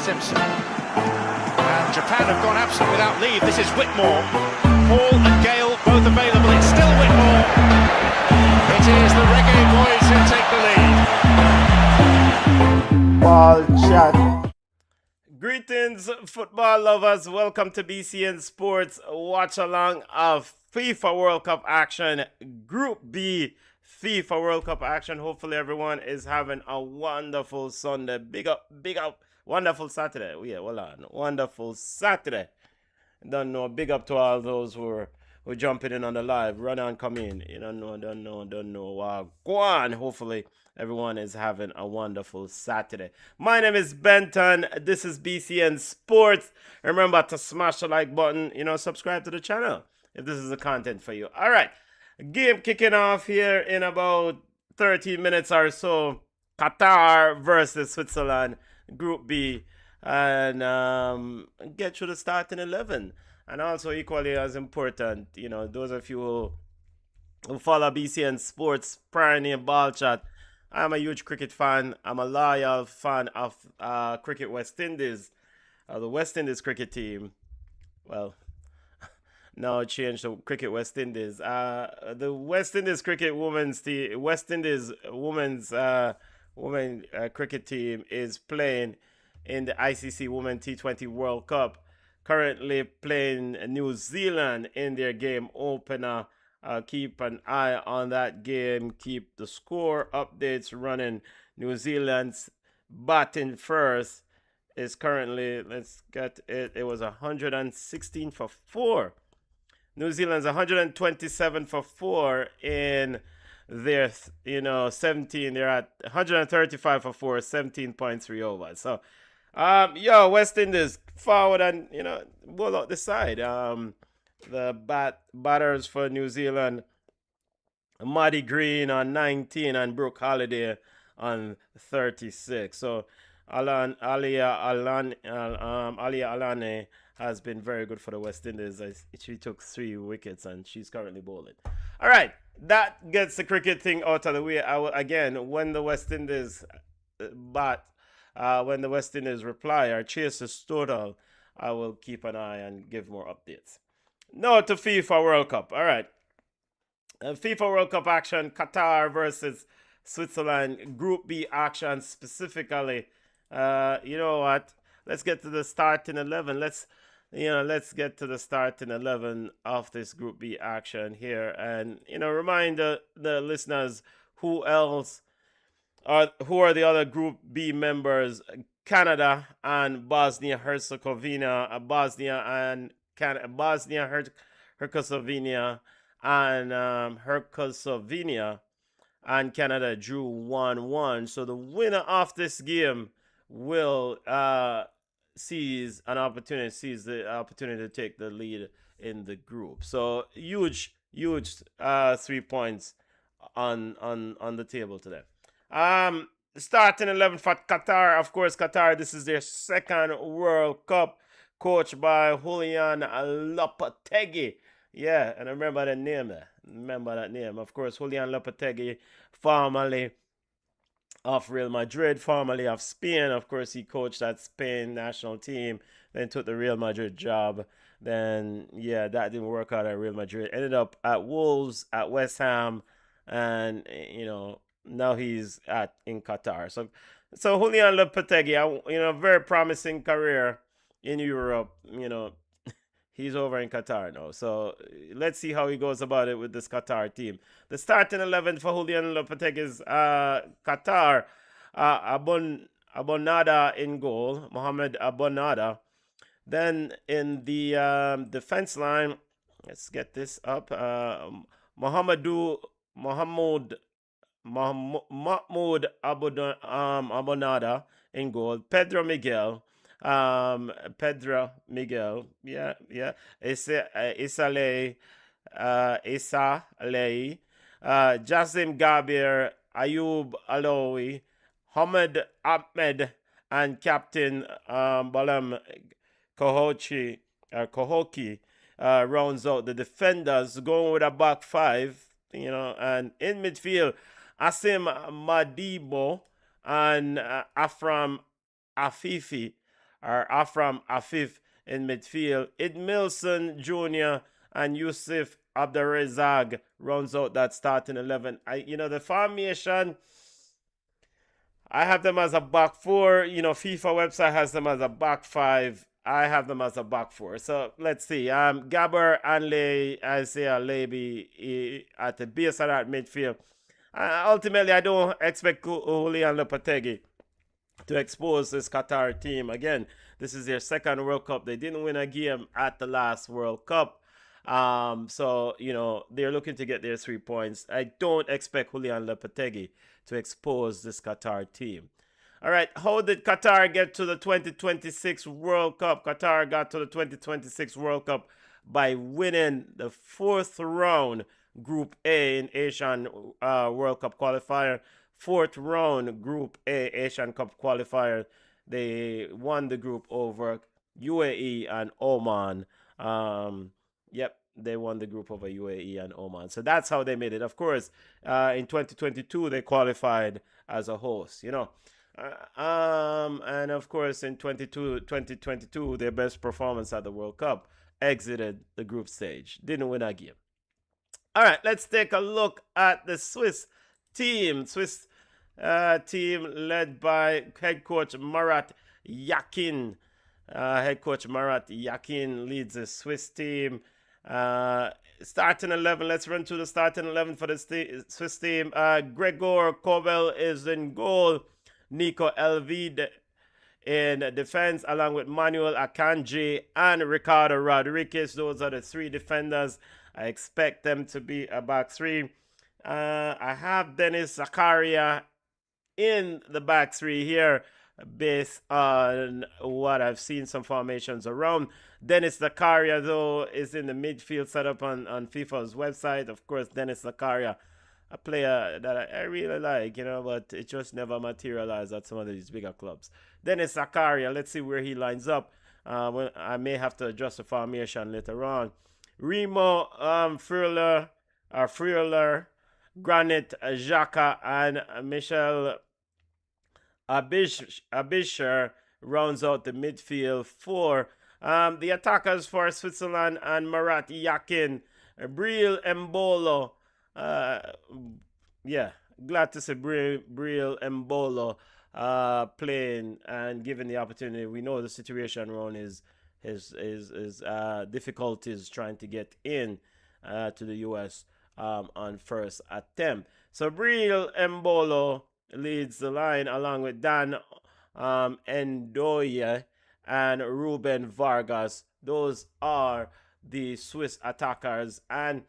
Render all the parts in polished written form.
Simpson. And Japan have gone absent without leave. This is Whitmore. Paul and Gale both available. It's still Whitmore. It is the Reggae Boys who take the lead. Ball chat. Greetings, football lovers. Welcome to BCN Sports watch along of FIFA World Cup action, Group B FIFA World Cup action. Hopefully everyone is having a wonderful Sunday. Big up, wonderful Saturday. Yeah, hold on. Wonderful Saturday. Don't know. Big up to all those who are jumping in on the live. Run on, come in. You don't know. Go on. Hopefully everyone is having a wonderful Saturday. My name is Benton. This is BCN Sports. Remember to smash the like button. Subscribe to the channel if this is the content for you. All right. Game kicking off here in about 30 minutes or so. Qatar versus Switzerland, Group B. And get through the starting 11. And also equally as important, those of you who follow BCN Sports, Pioneer Ball Chat. I'm a huge cricket fan. I'm a loyal fan of Cricket West Indies. The West Indies cricket team. Well, now changed to Cricket West Indies. The West Indies cricket women's team, West Indies women's cricket team is playing in the ICC Women T20 World Cup. Currently playing New Zealand in their game opener. Keep an eye on that game. Keep the score updates running. New Zealand's batting first is currently, let's get it, it was 116 for 4. New Zealand's 127 for 4 in their, 17. They're at 135 for 4, 17.3 over. So, West Indies forward and, ball out the side. The batters for New Zealand, Maddie Green on 19 and Brooke Holiday on 36. So Alia Alane has been very good for the West Indies. She took 3 wickets and she's currently bowling. All right, that gets the cricket thing out of the way. When the West Indies when the West Indies reply or chase this total, I will keep an eye and give more updates. Now to FIFA World Cup. All right. FIFA World Cup action, Qatar versus Switzerland, Group B action specifically. You know what? Let's get to the starting 11. Let's get to the starting 11 of this Group B action here, and remind the listeners who are the other Group B members: Canada and Bosnia-Herzegovina, Bosnia-Herzegovina and Canada drew 1-1. So the winner of this game will seize the opportunity to take the lead in the group. So huge 3 points on the table today. Starting 11 for Qatar. Of course, Qatar, this is their second World Cup, coached by Julian Lopetegui. Yeah, and I remember that name. Of course, Julian Lopetegui, formerly of Real Madrid, formerly of Spain. Of course, he coached that Spain national team, then took the Real Madrid job. Then, that didn't work out at Real Madrid. Ended up at Wolves, at West Ham, and, now he's in Qatar. So Julian Lopetegui, very promising career in Europe. He's over in Qatar now. So let's see how he goes about it with this Qatar team. The starting 11 for Julian Lopetegui is Qatar, Abonada in goal, Mohamed Abonada. Then in the defense line, let's get this up. Mahmoud Abonada in goal. Pedro Miguel, Issa Alei, Jassim Gabir, Ayub Alawi, Ahmed Ahmed, and Captain Balam Kohoki rounds out the defenders, going with a back 5, and in midfield, Asim Madibo and Afram Afifi are Afram Afif in midfield. Edmilson Jr. and Yusuf Abderrazak rounds out that starting 11. The formation, I have them as a back four. FIFA website has them as a back five. I have them as a back four. So let's see. Gabber, Anley, Isaiah Leby at the base of that midfield. Ultimately, I don't expect Julian Lopetegui to expose this Qatar team. Again, this is their second World Cup. They didn't win a game at the last World Cup. So, they're looking to get their 3 points. I don't expect Julian Lopetegui to expose this Qatar team. All right, how did Qatar get to the 2026 World Cup? Qatar got to the 2026 World Cup by winning the 4th round Group A in Asian World Cup qualifier. 4th round Group A Asian Cup qualifier. They won the group over UAE and Oman. They won the group over UAE and Oman. So that's how they made it. Of course, in 2022, they qualified as a host, and of course, in 2022, their best performance at the World Cup exited the group stage. Didn't win a game. All right, let's take a look at the Swiss team. Swiss team led by head coach Marat Yakin. Head coach Marat Yakin leads the Swiss team. Starting 11. Let's run through the starting 11 for the Swiss team. Gregor Kobel is in goal. Nico Elvide in defense, along with Manuel Akanji and Ricardo Rodriguez. Those are the 3 defenders. I expect them to be a back 3. I have Dennis Zakaria in the back 3 here, based on what I've seen some formations around. Dennis Zakaria, though, is in the midfield setup on FIFA's website. Of course, Dennis Zakaria, a player that I really like, but it just never materialized at some of these bigger clubs. Dennis Zakaria, let's see where he lines up. I may have to adjust the formation later on. Remo Freuler, Granit Xhaka, and Michel Abisher rounds out the midfield 4. The attackers for Switzerland and Marat Yakin, Breel Mbolo. Glad to see Breel Mbolo playing and given the opportunity. We know the situation around his difficulties trying to get in to the US on first attempt. So Breel Mbolo leads the line along with Dan Ndoye and Ruben Vargas. Those are the Swiss attackers. And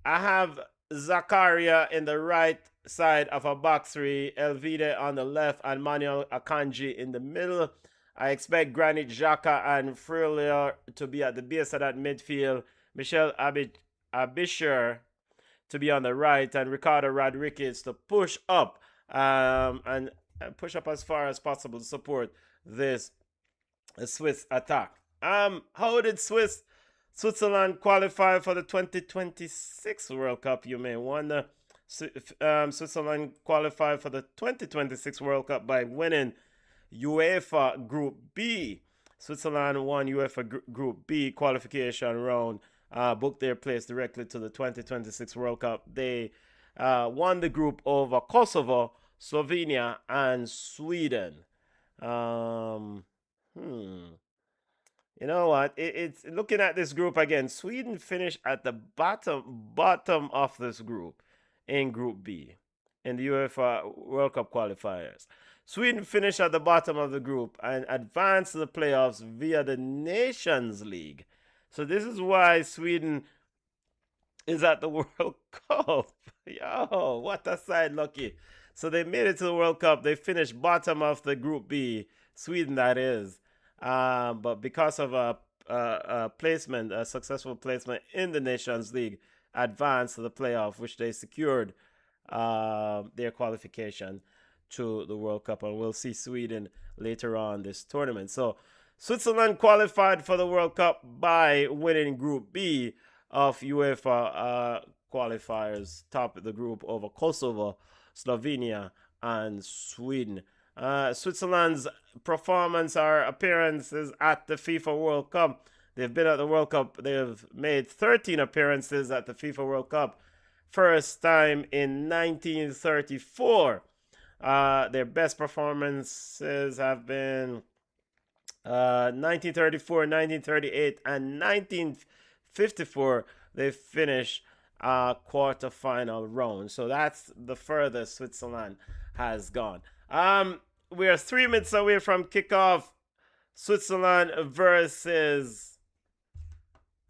I have Zakaria in the right side of a back 3, Elvide on the left, and Manuel Akanji in the middle. I expect Granit Xhaka and Freuler to be at the base of that midfield. Michel Abisher to be on the right, and Ricardo Rodriguez to push up and push up as far as possible to support this Swiss attack. How did Switzerland qualify for the 2026 World Cup, you may wonder? Switzerland qualified for the 2026 World Cup by winning UEFA Group B. Switzerland won UEFA Group B qualification round, booked their place directly to the 2026 World Cup. They won the group over Kosovo, Slovenia, and Sweden. You know what? It's looking at this group again. Sweden finished at the bottom of this group in Group B in the UEFA World Cup qualifiers. Sweden finished at the bottom of the group and advanced to the playoffs via the Nations League. So this is why Sweden is at the World Cup. Yo, what a side lucky. So they made it to the World Cup. They finished bottom of the Group B, Sweden that is. But because of a successful placement in the Nations League, advanced to the playoff, which they secured their qualification to the World Cup. And we'll see Sweden later on this tournament. So Switzerland qualified for the World Cup by winning Group B of UEFA qualifiers, top of the group over Kosovo, Slovenia, and Sweden. Switzerland's performance or appearances at the FIFA World Cup. They've been at the World Cup. They've made 13 appearances at the FIFA World Cup. First time in 1934. Their best performances have been 1934, 1938, and 1954. They finished quarterfinal round. So that's the furthest Switzerland has gone. We are 3 minutes away from kickoff. Switzerland versus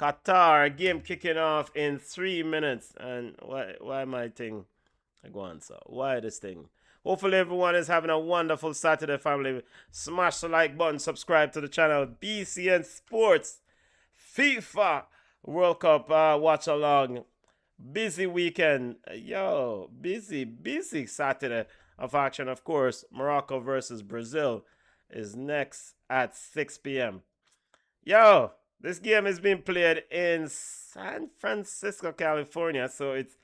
Qatar. Game kicking off in 3 minutes. And why my thing? I go on, so why this thing? Hopefully everyone is having a wonderful Saturday, family. Smash the like button, subscribe to the channel. BCN Sports FIFA World Cup watch along. Busy weekend. Yo, busy Saturday of action. Of course, Morocco versus Brazil is next at 6 p.m. Yo, this game is being played in San Francisco, California. So it's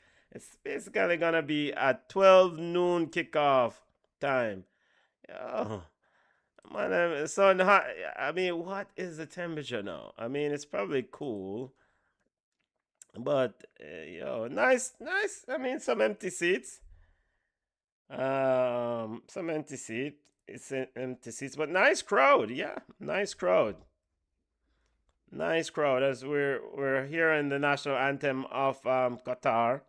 basically gonna be at 12 noon kickoff time. Yo, man, so I mean, what is the temperature now? I mean, it's probably cool, but yo, nice. I mean, some empty seats. Some empty seat. It's empty seats, but nice crowd. Yeah, nice crowd. Nice crowd as we're hearing the national anthem of Qatar.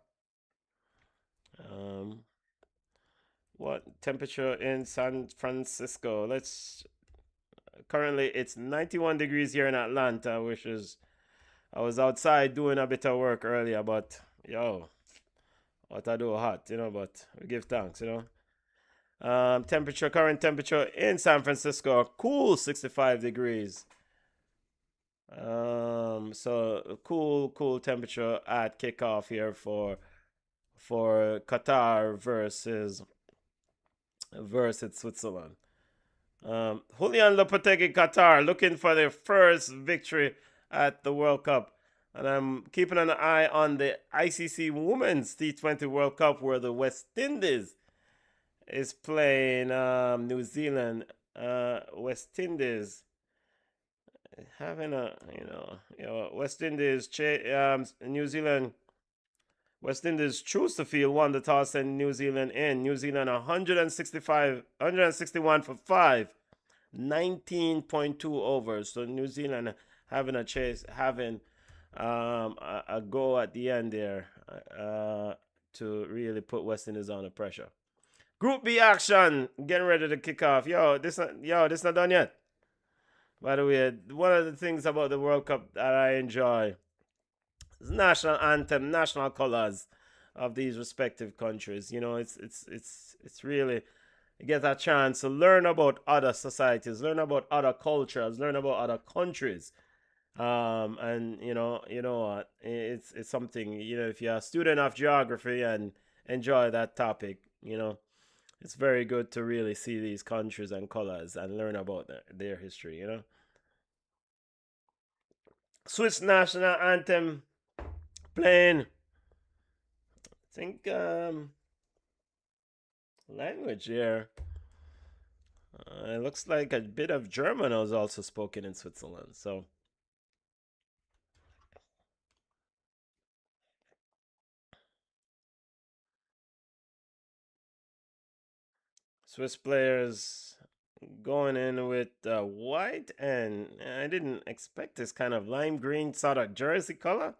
What temperature in San Francisco? Currently it's 91 degrees here in Atlanta, which is, I was outside doing a bit of work earlier, but yo, what I do hot, but we give thanks, current temperature in San Francisco, cool 65 degrees. So cool temperature at kickoff here for Qatar versus Switzerland. Julian Lopetegui Qatar looking for their first victory at the World Cup. And I'm keeping an eye on the ICC Women's T20 World Cup where the West Indies is playing New Zealand. West Indies having West Indies, New Zealand. West Indies choose the field, won the toss, and New Zealand in. New Zealand 161 for 5, 19.2 overs. So New Zealand having a chase, having a go at the end there to really put West Indies under pressure. Group B action, getting ready to kick off. This not done yet. By the way, one of the things about the World Cup that I enjoy is national anthem, national colors of these respective countries. It's really, you get a chance to learn about other societies, learn about other cultures, learn about other countries. And you know what, it's something, if you're a student of geography and enjoy that topic, it's very good to really see these countries and colors and learn about their history. Swiss national anthem playing. I think language here. It looks like a bit of German is also spoken in Switzerland. So Swiss players going in with white, and I didn't expect this kind of lime green sort of jersey color.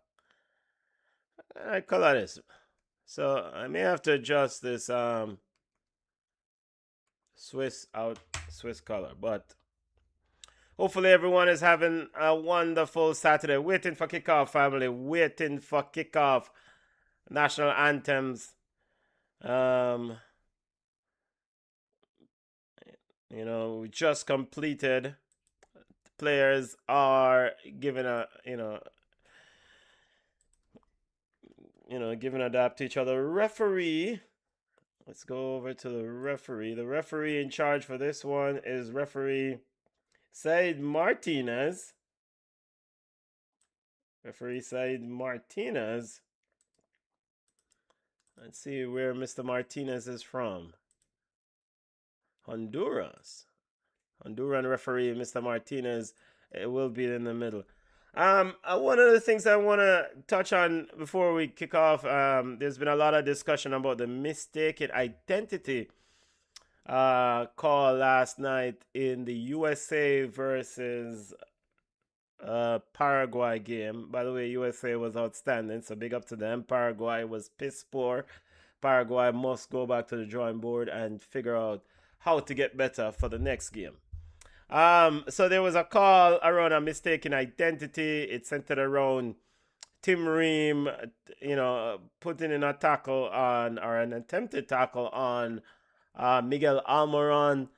I color this, so I may have to adjust this Swiss color, but hopefully everyone is having a wonderful Saturday. Waiting for kickoff, family. Waiting for kickoff. National anthems. We just completed. Players are giving giving a dap to each other. Referee. Let's go over to the referee. The referee in charge for this one is referee Said Martinez. Referee Said Martinez. Let's see where Mr. Martinez is from. Honduras. Honduran referee Mr. Martinez will be in the middle. One of the things I want to touch on before we kick off, there's been a lot of discussion about the mistaken identity call last night in the USA versus Paraguay game. By the way, USA was outstanding, so big up to them. Paraguay was piss poor. Paraguay must go back to the drawing board and figure out how to get better for the next game. So there was a call around a mistaken identity. It centered around Tim Ream, putting in a tackle on, or an attempted tackle on Miguel Almiron.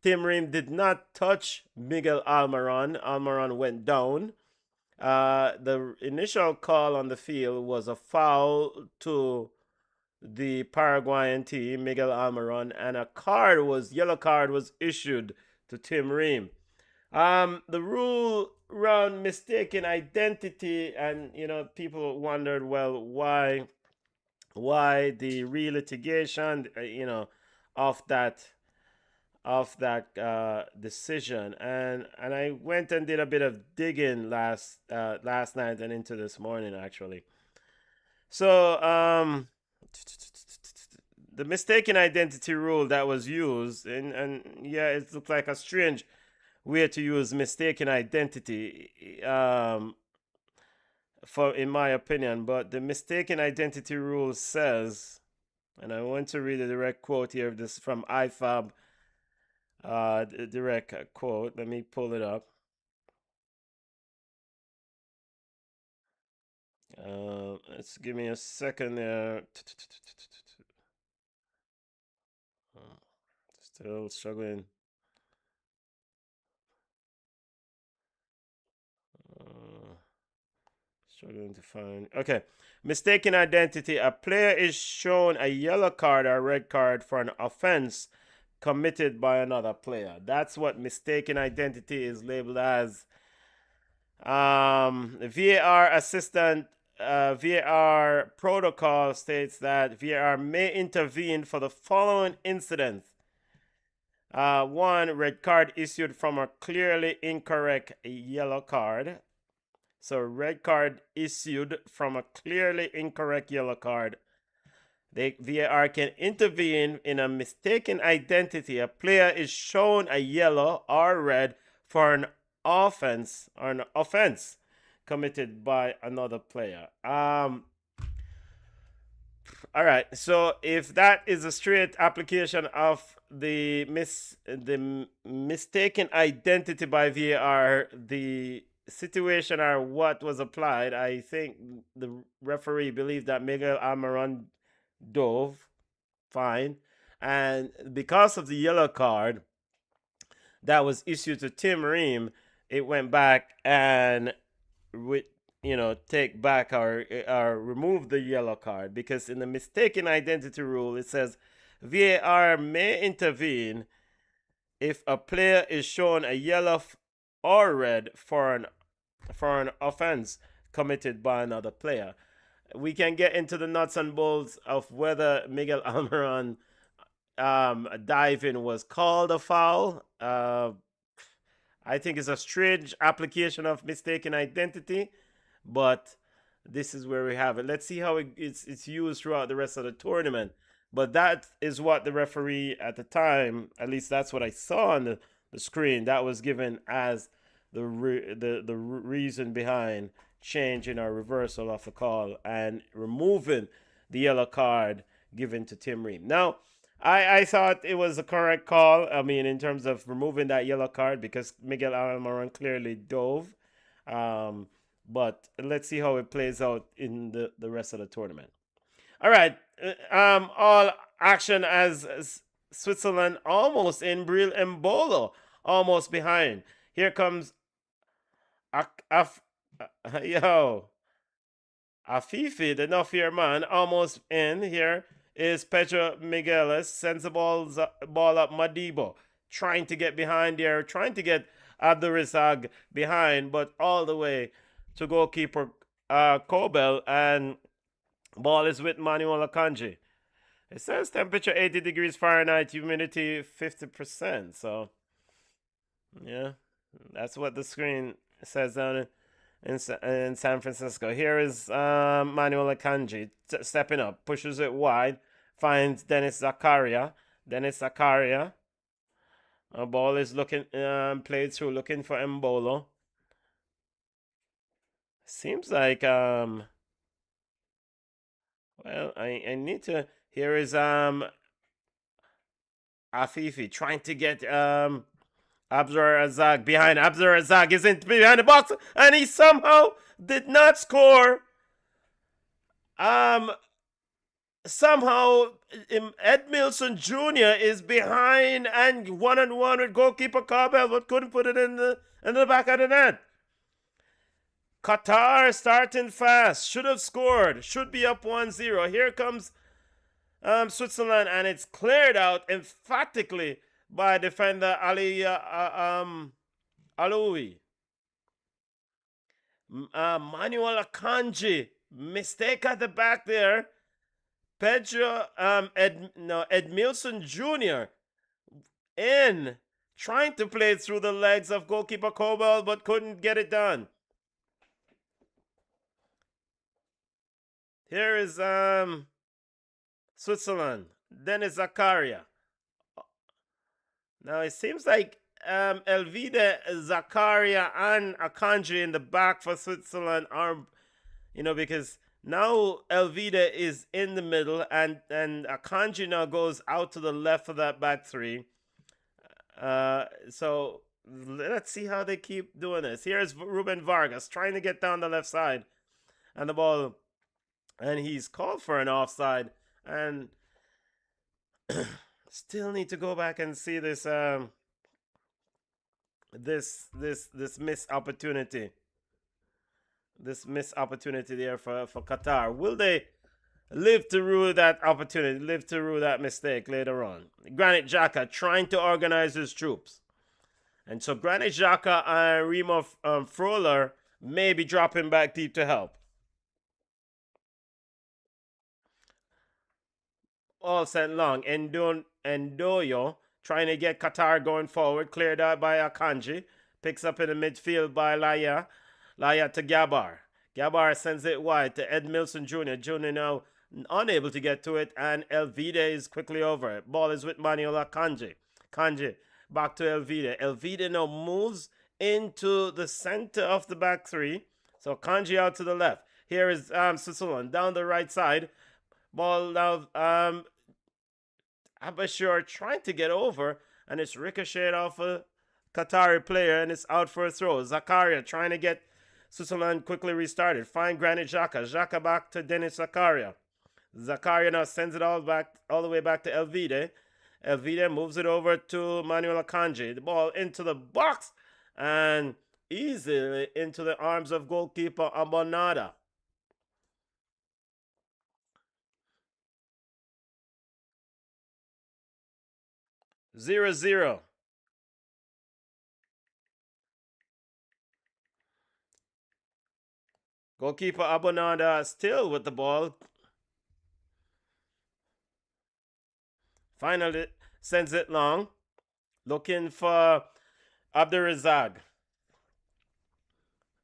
Tim Ream did not touch Miguel Almiron. Almiron went down. The initial call on the field was a foul to the Paraguayan team, Miguel Almiron, and a yellow card was issued to Tim Ream. The rule around mistaken identity, and people wondered, well, why the re-litigation, of that decision, and I went and did a bit of digging last night and into this morning actually. So the mistaken identity rule that was used, and yeah, it looked like a strange way to use mistaken identity, in my opinion. But the mistaken identity rule says, and I want to read a direct quote here. This is from IFAB, direct quote. Let me pull it up. Let's give me a second there. Still struggling. Struggling to find. Okay. Mistaken identity. A player is shown a yellow card or red card for an offense committed by another player. That's what mistaken identity is labeled as. VAR assistant, VAR protocol states that VAR may intervene for the following incidents. 1, red card issued from a clearly incorrect yellow card. So red card issued from a clearly incorrect yellow card. The VAR can intervene in a mistaken identity. A player is shown a yellow or red for an offense committed by another player. All right. So if that is a straight application of the mistaken identity by VAR, the situation or what was applied, I think the referee believed that Miguel Almiron dove fine, and because of the yellow card that was issued to Tim Ream, it went back and take back or remove the yellow card, because in the mistaken identity rule it says VAR may intervene if a player is shown a yellow or red for an offense committed by another player. We can get into the nuts and bolts of whether Miguel Almiron diving was called a foul. I think it's a strange application of mistaken identity, but this is where we have it. Let's see how it's used throughout the rest of the tournament. But that is what the referee at the time, at least that's what I saw on the screen, that was given as the reason behind changing or reversal of the call and removing the yellow card given to Tim Ream. Now, I thought it was a correct call. I mean, in terms of removing that yellow card, because Miguel Almiron clearly dove. But let's see how it plays out in the rest of the tournament. All right. All action as Switzerland almost in. Bril Embolo almost behind. Here comes Afifi, the no-fear man, almost in. Here is Pedro Migueles, sends the ball up Madibo, trying to get behind there, trying to get Abdulrazak behind, but all the way to goalkeeper Kobel, and ball is with Manuel Akanji. It says temperature 80 degrees Fahrenheit, humidity 50%. So, yeah, that's what the screen says down in San Francisco. Here is Manuel Akanji stepping up, pushes it wide, finds Dennis Zakaria. Dennis Zakaria. A ball is looking played through, looking for Mbolo. Seems like well, I need to. Here is Afifi trying to get Abdur Razak behind. Abdur Razak isn't behind the box, and he somehow did not score. Somehow Ed Milson Jr. is behind and one-on-one with goalkeeper Carbell, but couldn't put it in the back of the net. Qatar starting fast, should have scored, should be up 1-0. Here comes Switzerland, and it's cleared out emphatically by defender Ali Aloui. Manuel Akanji, mistake at the back there. Pedro Edmilson Jr. in trying to play through the legs of goalkeeper Cobell, but couldn't get it done. Here is Switzerland. Dennis Zakaria. Now it seems like Elvide, Zakaria, and Akanji in the back for Switzerland are, because now Elvide is in the middle, and Akanji now goes out to the left of that back three. So let's see how they keep doing this. Here's Ruben Vargas trying to get down the left side, and the ball, and he's called for an offside, and still need to go back and see this this missed opportunity. This missed opportunity there for Qatar. Will they live to rue that opportunity, live to rue that mistake later on? Granit Xhaka trying to organize his troops. And so Granit Xhaka and Remo Freuler may be dropping back deep to help. All sent long. Endoyo trying to get Qatar going forward. Cleared out by Akanji. Picks up in the midfield by Laya. Laya to Gabar. Gabar sends it wide to Ed Milson Jr. Jr. now unable to get to it, and Elvide is quickly over it. Ball is with Manuel Akanji. Kanji back to Elvide. Elvide now moves into the center of the back three. So Kanji out to the left. Here is Switzerland down the right side. Ball now Abashur trying to get over, and it's ricocheted off a Qatari player, and it's out for a throw. Zakaria trying to get Switzerland quickly restarted. Find Granit Xhaka. Xhaka back to Dennis Zakaria. Zakaria now sends it all the way back to Elvide. Elvide moves it over to Manuel Akanji. The ball into the box and easily into the arms of goalkeeper Abonada. Zero. Goalkeeper Abonada still with the ball. Finally sends it long. Looking for Abdurazak.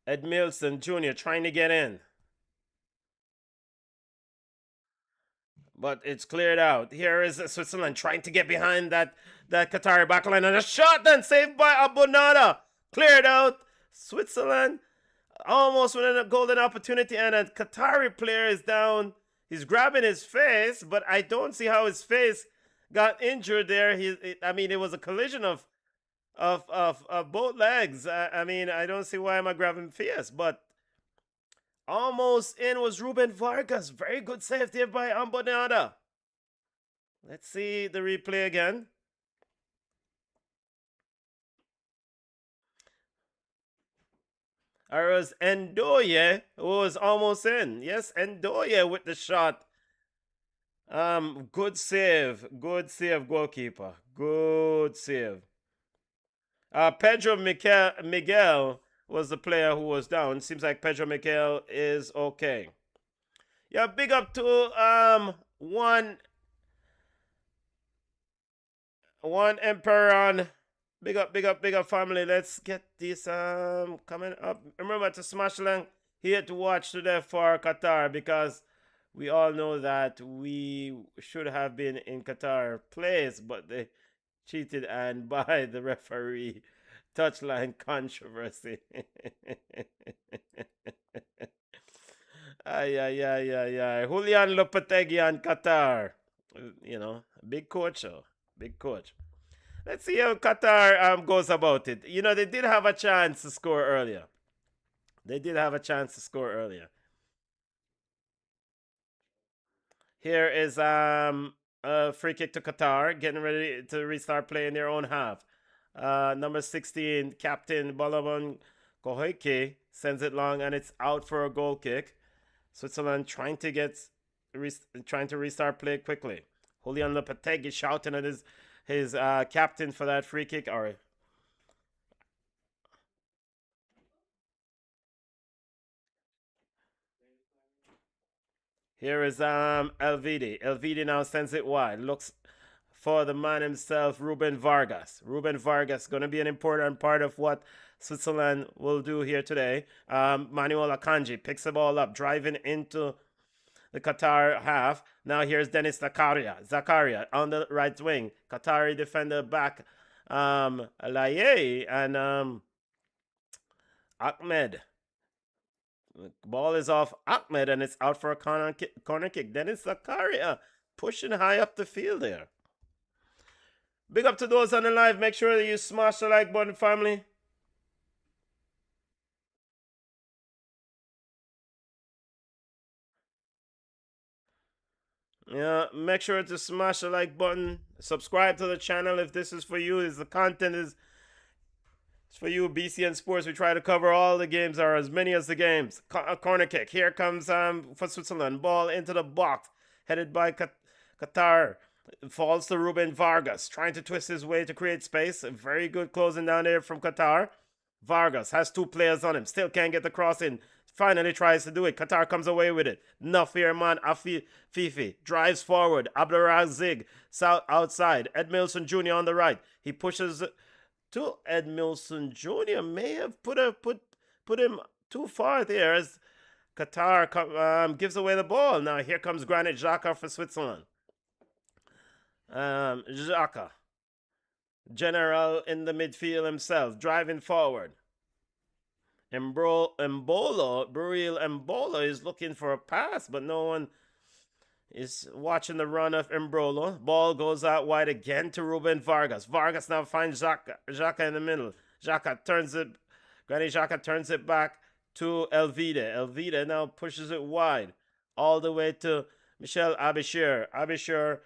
Ed Milson Jr. trying to get in. But it's cleared out. Here is Switzerland trying to get behind that Qatari backline. And a shot then saved by Abonada. Cleared out. Switzerland almost with a golden opportunity, and a Qatari player is down. He's grabbing his face, but I don't see how his face got injured there. It was a collision of both legs. I don't see why am I grabbing face, but almost in was Ruben Vargas. Very good save there by Ambonada. Let's see the replay again. It was Ndoye who was almost in. Yes, Ndoye with the shot. Good save, goalkeeper. Good save. Pedro Miguel was the player who was down. Seems like Pedro Miguel is okay. Yeah, big up to one One Emperor on. Big up, big up, big up, family. Let's get this coming up. Remember to smash along here to watch today for Qatar, because we all know that we should have been in Qatar place, but they cheated and by the referee touchline controversy. Ay, ay, ay, ay, ay. Julian Lopetegui and Qatar. You know, big coach, oh, big coach. Let's see how Qatar goes about it. You know, they did have a chance to score earlier. They did have a chance to score earlier. Here is a free kick to Qatar, getting ready to restart play in their own half. Number 16, Captain Balaban Koheke sends it long, and it's out for a goal kick. Switzerland trying to restart play quickly. Julian Lopetegui shouting at his captain for that free kick. Or here is Elvidi. Elvidi now sends it wide. Looks for the man himself, Ruben Vargas. Ruben Vargas going to be an important part of what Switzerland will do here today. Manuel Akanji picks the ball up, driving into the Qatar half. Now here's Dennis Zakaria on the right wing. Qatari defender back. Laye and Ahmed. The ball is off Ahmed, and it's out for a corner kick. Dennis Zakaria pushing high up the field there. Big up to those on the live. Make sure that you smash the like button, family. Yeah, make sure to smash the like button. Subscribe to the channel if this is for you. Is the content is for you. BCN Sports. We try to cover all the games, or as many as the games. A corner kick. Here comes for Switzerland. Ball into the box, headed by Qatar. Falls to Ruben Vargas, trying to twist his way to create space. A very good closing down there from Qatar. Vargas has two players on him, still can't get the cross in. Finally tries to do it. Qatar comes away with it. Nafir Man Fifi drives forward. Abdulrazig outside. Edmilson Jr. on the right. He pushes to Edmilson Jr. May have put him too far there as Qatar gives away the ball. Now here comes Granit Xhaka for Switzerland. Xhaka, general in the midfield himself, driving forward. Burril Embolo is looking for a pass, but no one is watching the run of Embolo. Ball goes out wide again to Ruben Vargas. Vargas now finds Xhaka in the middle. Granit Xhaka turns it back to Elvide. Elvide now pushes it wide all the way to Michel Abishir. Abishir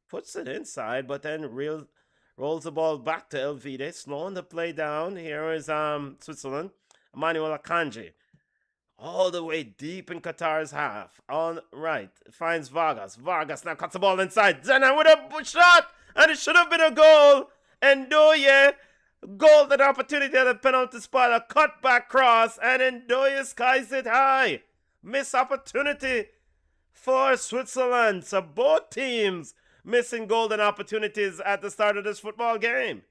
puts it inside, but then rolls the ball back to Elvide, slowing the play down. Here is Switzerland. Emmanuel Akanji, all the way deep in Qatar's half. On right, finds Vargas. Vargas now cuts the ball inside. Zena with a shot, and it should have been a goal. Ndoye, golden opportunity at the penalty spot. A cutback cross, and Ndoye skies it high. Miss opportunity for Switzerland. So both teams missing golden opportunities at the start of this football game.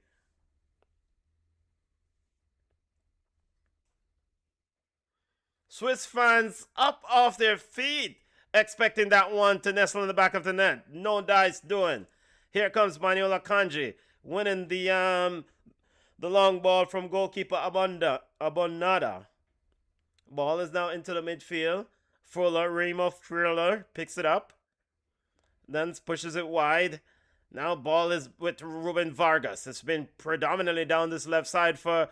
Swiss fans up off their feet, expecting that one to nestle in the back of the net. No dice doing. Here comes Manuel Akanji winning the long ball from goalkeeper Abonada. Ball is now into the midfield. Remo Fuller picks it up, then pushes it wide. Now ball is with Ruben Vargas. It's been predominantly down this left side for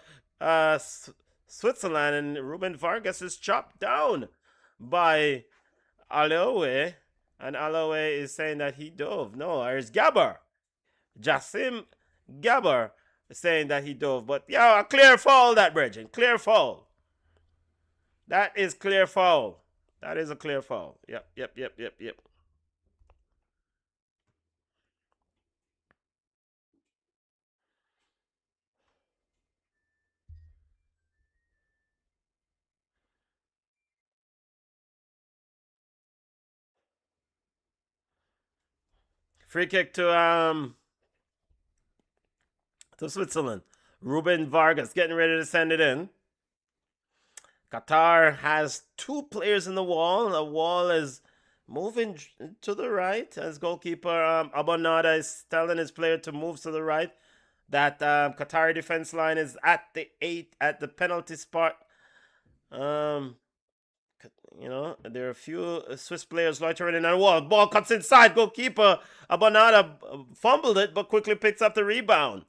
Switzerland, and Ruben Vargas is chopped down by Aloe, and Aloe is saying that he dove. No, there's Gabber. Jassim Gabber saying that he dove. But yeah, a clear foul that, Bridget. Clear foul. That is clear foul. That is a clear foul. Yep. Free kick to to Switzerland. Ruben Vargas getting ready to send it in. Qatar has 2 players in the wall. The wall is moving to the right as goalkeeper Abonada is telling his player to move to the right. That Qatari defense line is at the penalty spot. There are a few Swiss players loitering in the wall. Ball cuts inside. Goalkeeper Abonada fumbled it, but quickly picks up the rebound.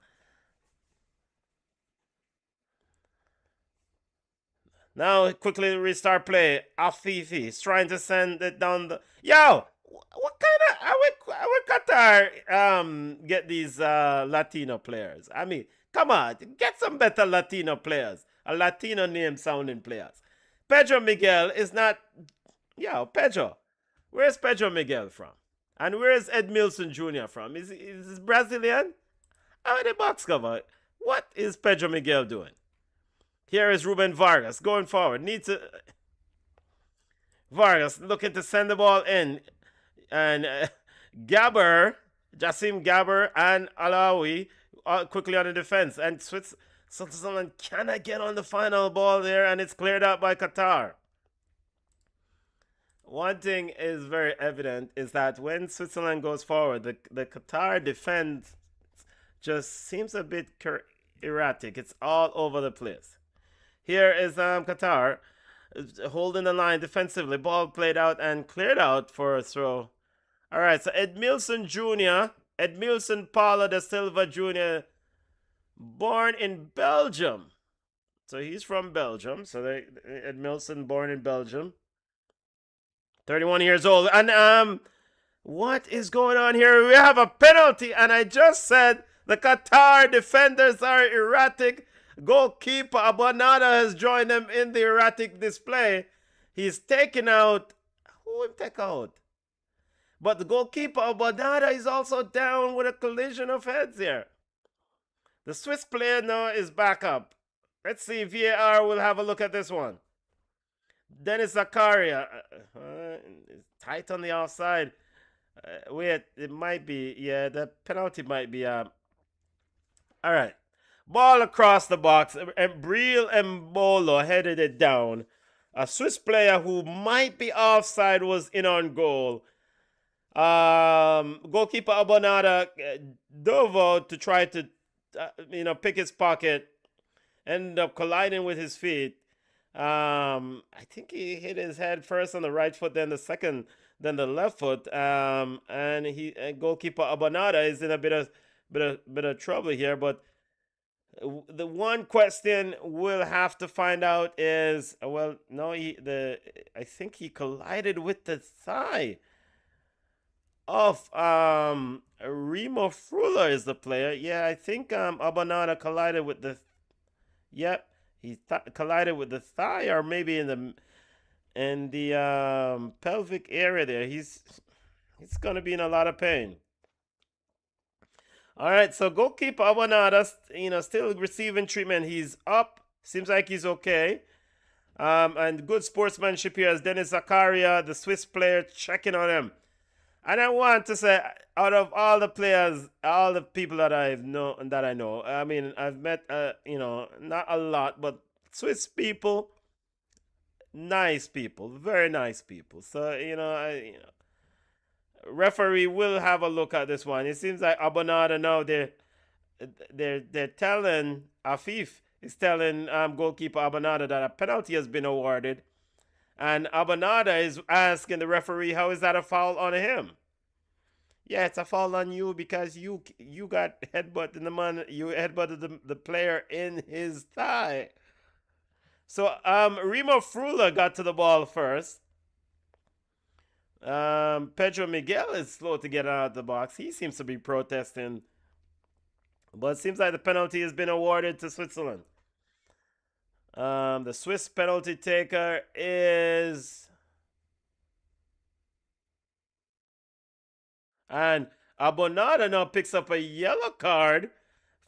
Now quickly restart play. Afifi is trying to send it down the. Yo, what kind of how would Qatar get these Latino players? I mean, come on, get some better Latino players. A Latino name sounding players. Pedro Miguel is not. Yo, Pedro, where's Pedro Miguel from? And where's Edmilson Jr. from? Is he Brazilian? How the box cover? What is Pedro Miguel doing? Here is Ruben Vargas going forward. Vargas looking to send the ball in. And Jassim Gabber and Alawi quickly on the defense. And Switzerland cannot get on the final ball there, and it's cleared out by Qatar. One thing is very evident is that when Switzerland goes forward, the Qatar defense just seems a bit erratic. It's all over the place. Here is Qatar holding the line defensively. Ball played out and cleared out for a throw. All right, so Edmilson Paulo da Silva Jr., born in Belgium. So he's from Belgium. So Edmilson, born in Belgium. 31 years old. And what is going on here? We have a penalty, and I just said the Qatar defenders are erratic. Goalkeeper Abonada has joined them in the erratic display. He's taken out. Who will take out? But the goalkeeper Abonada is also down with a collision of heads here. The Swiss player now is back up. Let's see if VAR will have a look at this one. Dennis Zakaria. Tight on the offside. Wait, it might be. Yeah, the penalty might be. All right. Ball across the box. Breel Mbolo headed it down. A Swiss player who might be offside was in on goal. Goalkeeper Abonada dove out to try to, pick his pocket. Ended up colliding with his feet. I think he hit his head first on the right foot, then the left foot. And goalkeeper Abonada is in a bit of trouble here, but. The one question we'll have to find out is, I think he collided with the thigh of Remo Frula is the player. Yeah, I think Abonada collided with the. Yep, he collided with the thigh, or maybe in the pelvic area there. He's gonna be in a lot of pain. All right, so goalkeeper Abonada, still receiving treatment. He's up. Seems like he's okay. And good sportsmanship here as Dennis Zakaria, the Swiss player, checking on him. And I want to say, out of all the players, all the people that I know, I mean, I've met, not a lot, but Swiss people, nice people, very nice people. So, referee will have a look at this one. It seems like Abonada now they're telling Afif is telling goalkeeper Abonada that a penalty has been awarded, and Abonada is asking the referee, how is that a foul on him? Yeah, it's a foul on you because you got headbutt in the man. You headbutted the player in his thigh. So Remo Frula got to the ball first. Pedro Miguel is slow to get out of the box. He seems to be protesting. But it seems like the penalty has been awarded to Switzerland. The Swiss penalty taker is... And Abonada now picks up a yellow card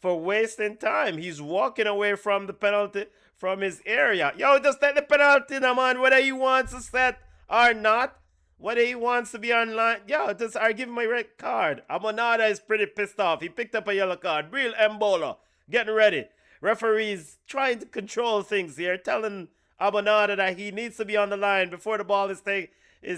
for wasting time. He's walking away from the penalty, from his area. Yo, just take the penalty now, man, whether he wants to set or not. Whether he wants to be online, give him my red card. Abonada is pretty pissed off. He picked up a yellow card. Real Mbolo getting ready. Referees trying to control things here, telling Abonada that he needs to be on the line before the ball is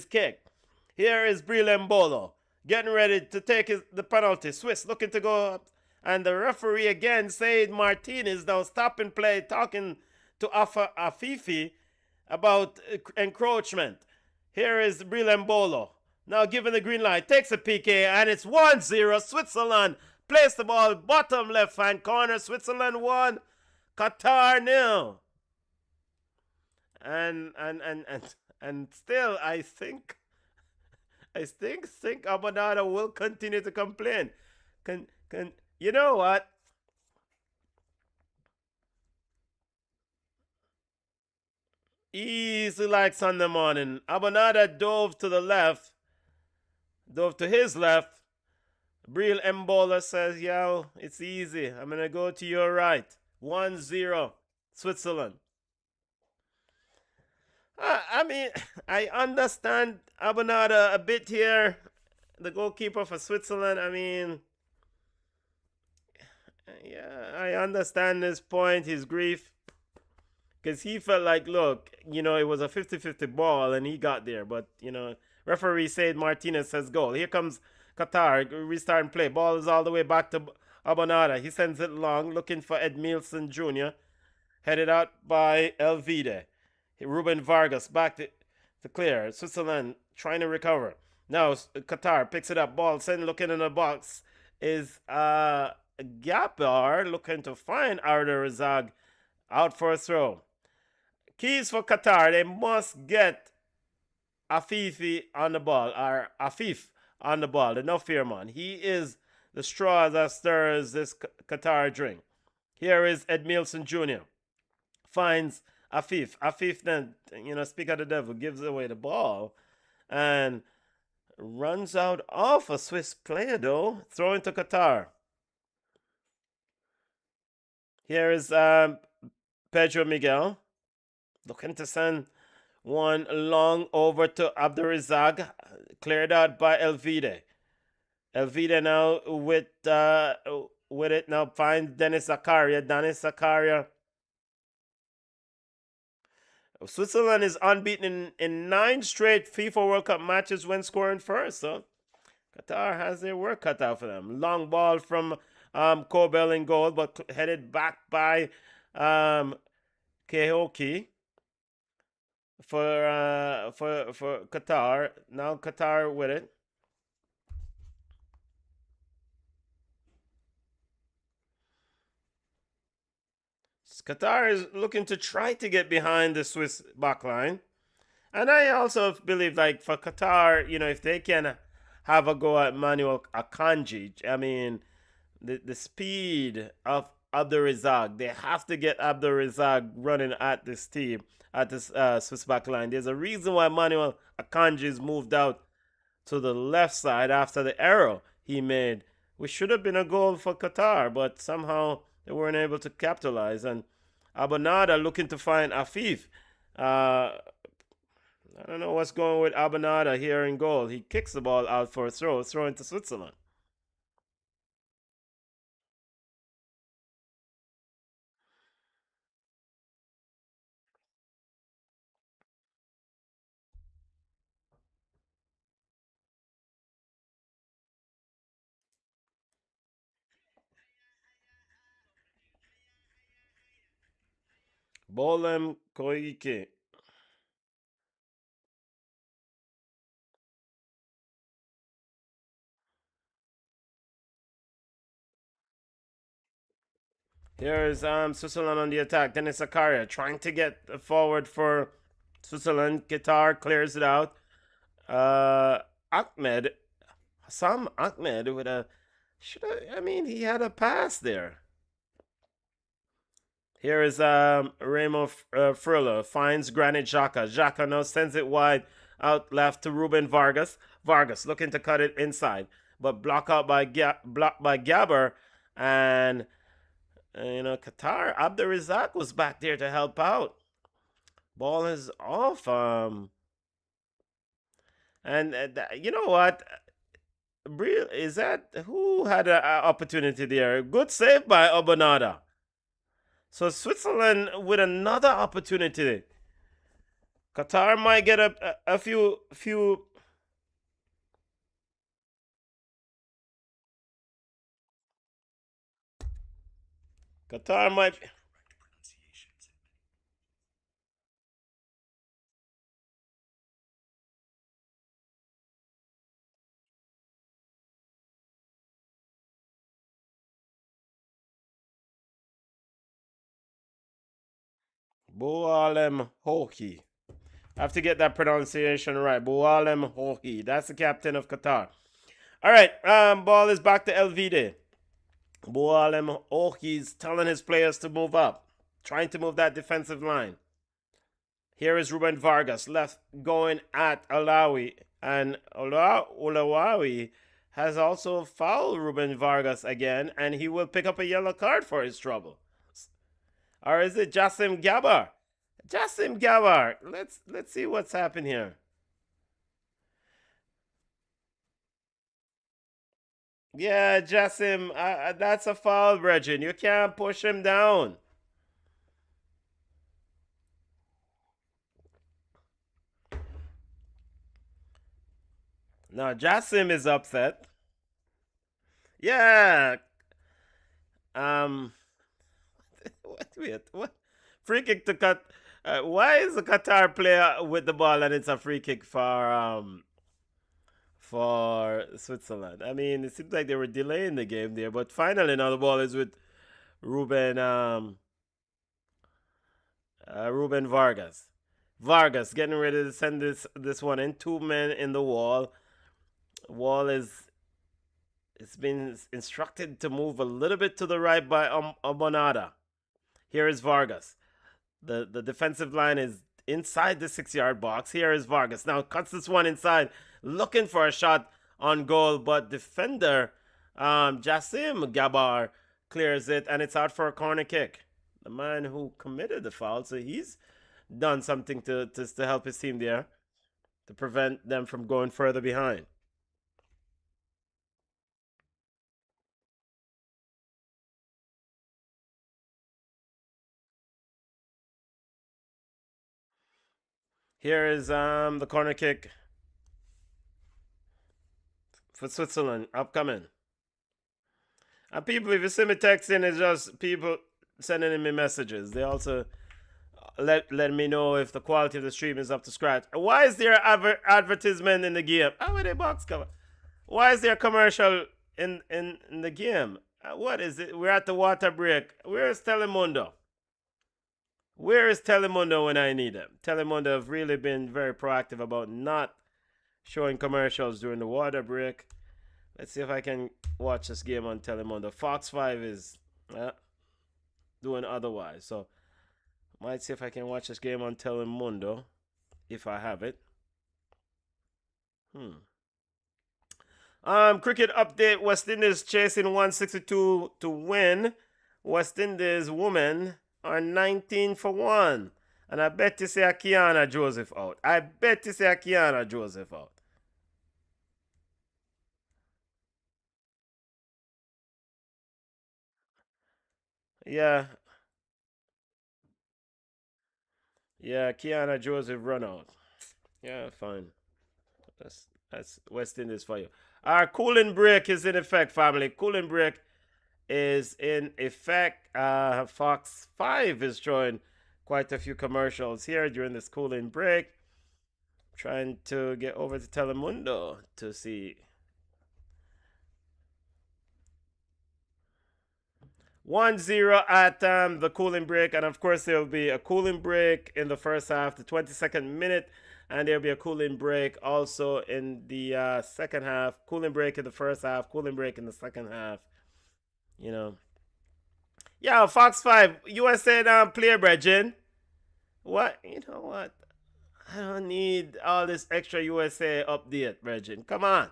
kicked. Here is Bril getting ready to take the penalty. Swiss looking to go up. And the referee again, Said Martinez, now stopping play, talking to Afifi about encroachment. Here is Bril now giving the green light, takes a PK, and it's 1-0. Switzerland place the ball, bottom left-hand corner. Switzerland 1, Qatar 0. And still, I think Abonada will continue to complain. You know what? Easy like Sunday morning. Abonada dove to the left, dove to his left. Bril Mbola says, yo, it's easy. I'm going to go to your right. 1-0, Switzerland. I mean, I understand Abonada a bit here. The goalkeeper for Switzerland, I mean, yeah, I understand his point, his grief. Because he felt like, look, it was a 50-50 ball and he got there. But, referee Said Martinez says goal. Here comes Qatar, restarting play. Ball is all the way back to Abonada. He sends it long, looking for Edmilson Jr. Headed out by Elvide. Ruben Vargas back to clear. Switzerland trying to recover. Now Qatar picks it up. Ball sent looking in the box is Gapar looking to find Arda Razag out for a throw. Keys for Qatar. They must get Afifi on the ball, or Afif on the ball. The no fear man. He is the straw that stirs this Qatar drink. Here is Edmilson Jr. Finds Afif. Afif then, speak of the devil, gives away the ball and runs out off a Swiss player though. Throw into Qatar. Here is Pedro Miguel looking to send one long over to Abdurazak, cleared out by Elvide. Elvide now with it now finds Dennis Zakaria. Dennis Zakaria. Switzerland is unbeaten in 9 straight FIFA World Cup matches when scoring first. So Qatar has their work cut out for them. Long ball from Kobel in goal, but headed back by Kehoki for Qatar. Now Qatar with it. Qatar is looking to try to get behind the Swiss backline. And I also believe, like, for Qatar, if they can have a go at Manuel Akanji, I mean, the speed of Abdurazak, they have to get Abdurazak running at this team, at this Swiss backline. There's a reason why Manuel Akanji is moved out to the left side after the error he made, which should have been a goal for Qatar, but somehow they weren't able to capitalize. And Abonada looking to find Afif. I don't know what's going with Abonada here in goal. He kicks the ball out for a throw into Switzerland. Bolem Koike. Here is Switzerland on the attack. Dennis Zakaria trying to get forward for Switzerland. Qatar clears it out. Hassam Ahmed with a he had a pass there. Here is Remo Frullo finds Granit Xhaka. Xhaka now sends it wide out left to Ruben Vargas. Vargas looking to cut it inside, but blocked by Gabber. And Qatar, Abdurazak was back there to help out. Ball is off. And you know what? Is that who had an opportunity there? Good save by Obanada. So Switzerland with another opportunity. Qatar might get a few. Qatar might. Boalem Hoki. I have to get that pronunciation right. Boalem Hoki. That's the captain of Qatar. All right. Ball is back to Elvide. Boalem Hoki's telling his players to move up, trying to move that defensive line. Here is Ruben Vargas left going at Alawi, and Olawawi has also fouled Ruben Vargas again, and he will pick up a yellow card for his trouble. Or is it Jassim Gabar? Jassim Gabar. Let's see what's happened here. Yeah, Jassim, that's a foul, Regin. You can't push him down. No, Jassim is upset. Yeah. Um. What? Free kick to cut. Why is the Qatar player with the ball and it's a free kick for Switzerland? I mean, it seems like they were delaying the game there, but finally now the ball is with Ruben Ruben Vargas. Vargas getting ready to send this one in. Two men in the wall. Wall is it's been instructed to move a little bit to the right by Abonada. Here is Vargas. The defensive line is inside the 6 yard box. Here is Vargas. Now cuts this one inside, looking for a shot on goal, but defender Jassim Gabar clears it, and it's out for a corner kick. The man who committed the foul, so he's done something to help his team there to prevent them from going further behind. Here is the corner kick for Switzerland upcoming. And people, if you see me texting, it's just people sending me messages. They also let me know if the quality of the stream is up to scratch. Why is there advertisement in the game? How are they box cover? Why is there a commercial in the game? What is it? We're at the water break. Where is Telemundo? Where is Telemundo when I need them? Telemundo have really been very proactive about not showing commercials during the water break. Let's see if I can watch this game on Telemundo. Fox 5 is doing otherwise. So, might see if I can watch this game on Telemundo if I have it. Cricket update. West Indies chasing 162 to win. West Indies women are 19 for 1. And I bet you say Akiana Joseph out. I bet you say Akiana Joseph out. Yeah. Yeah, Kiana Joseph run out. Yeah, fine. That's West Indies for you. Our cooling break is in effect, family. Cooling break is in effect. Fox 5 is showing quite a few commercials here during this cooling break. Trying to get over to Telemundo to see. 1-0 at the cooling break, and of course there will be a cooling break in the first half, the 22nd minute, and there'll be a cooling break also in the second half. Cooling break in the first half, cooling break in the second half. You know, yeah, Fox 5, USA player Bridging. What? You know what? I don't need all this extra USA update, Bridging. Come on.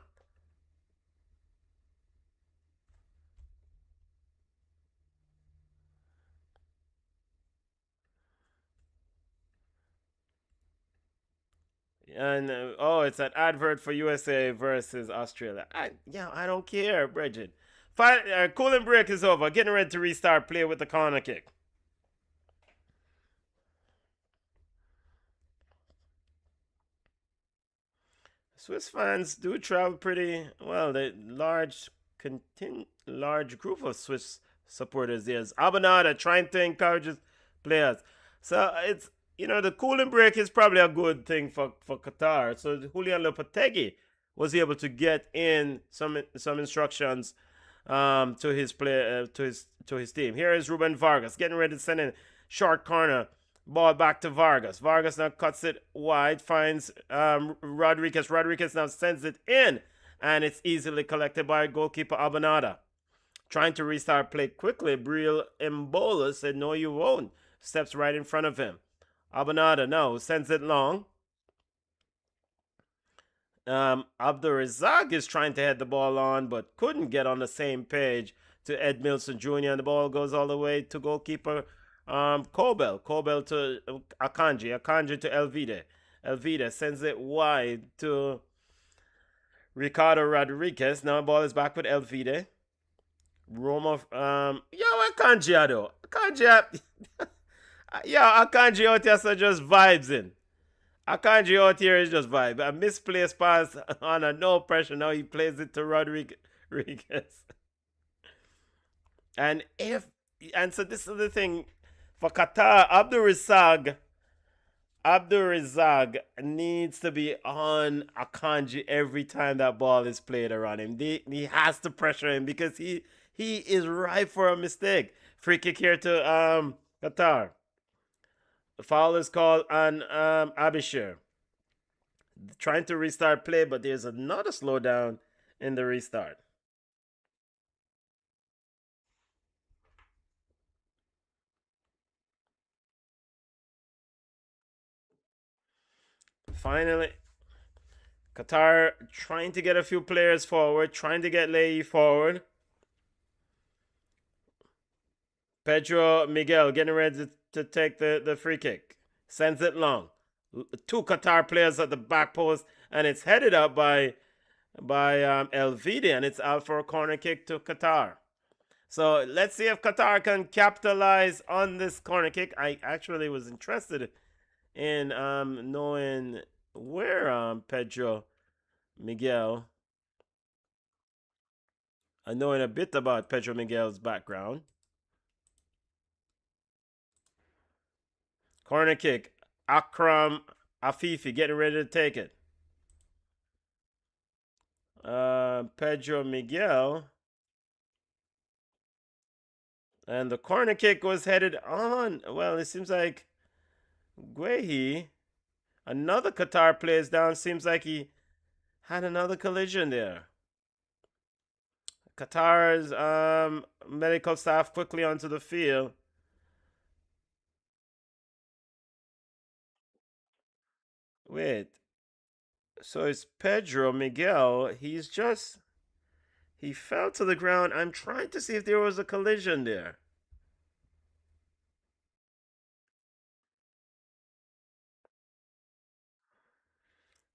And oh, it's an advert for USA versus Australia. I don't care, Bridget. Cooling break is over. Getting ready to restart play with the corner kick. Swiss fans do travel pretty well. The large group of Swiss supporters. There's Abanada trying to encourage his players. So it's the cooling break is probably a good thing for Qatar. So Julian Lopetegui was able to get in some instructions to his to his team. Here is Ruben Vargas getting ready to send in short corner. Ball back to Vargas. Vargas now cuts it wide, finds Rodriguez. Rodriguez now sends it in, and it's easily collected by goalkeeper Abanada. Trying to restart play quickly, Briel Mbola said, "No, you won't." Steps right in front of him. Abanada now sends it long. Abdulrazak is trying to head the ball on, but couldn't get on the same page to Ed Milson Jr., and the ball goes all the way to goalkeeper Kobel to Akanji to Elvide. Elvide sends it wide to Ricardo Rodriguez. Now the ball is back with Elvide. Roma, Akanji though. Akanji out here so just vibes in. Akanji out here is just vibe. A misplaced pass on a no pressure. Now he plays it to Rodriguez. And so this is the thing. For Qatar, Abdulrazak needs to be on Akanji every time that ball is played around him. He has to pressure him because he is ripe for a mistake. Free kick here to Qatar. The foul is called on Abishir. Trying to restart play, but there's another slowdown in the restart. Finally, Qatar trying to get a few players forward, trying to get Leahy forward. Pedro Miguel getting ready to take the free kick. Sends it long. Two Qatar players at the back post, and it's headed up by Elvide, and it's out for a corner kick to Qatar. So let's see if Qatar can capitalize on this corner kick. I actually was interested in knowing where Pedro Miguel, knowing a bit about Pedro Miguel's background. Corner kick. Akram Afifi getting ready to take it. Pedro Miguel. And the corner kick was headed on. Well, it seems like Guehi, another Qatar player, is down. Seems like he had another collision there. Qatar's medical staff quickly onto the field. Wait. So it's Pedro Miguel. He fell to the ground. I'm trying to see if there was a collision there.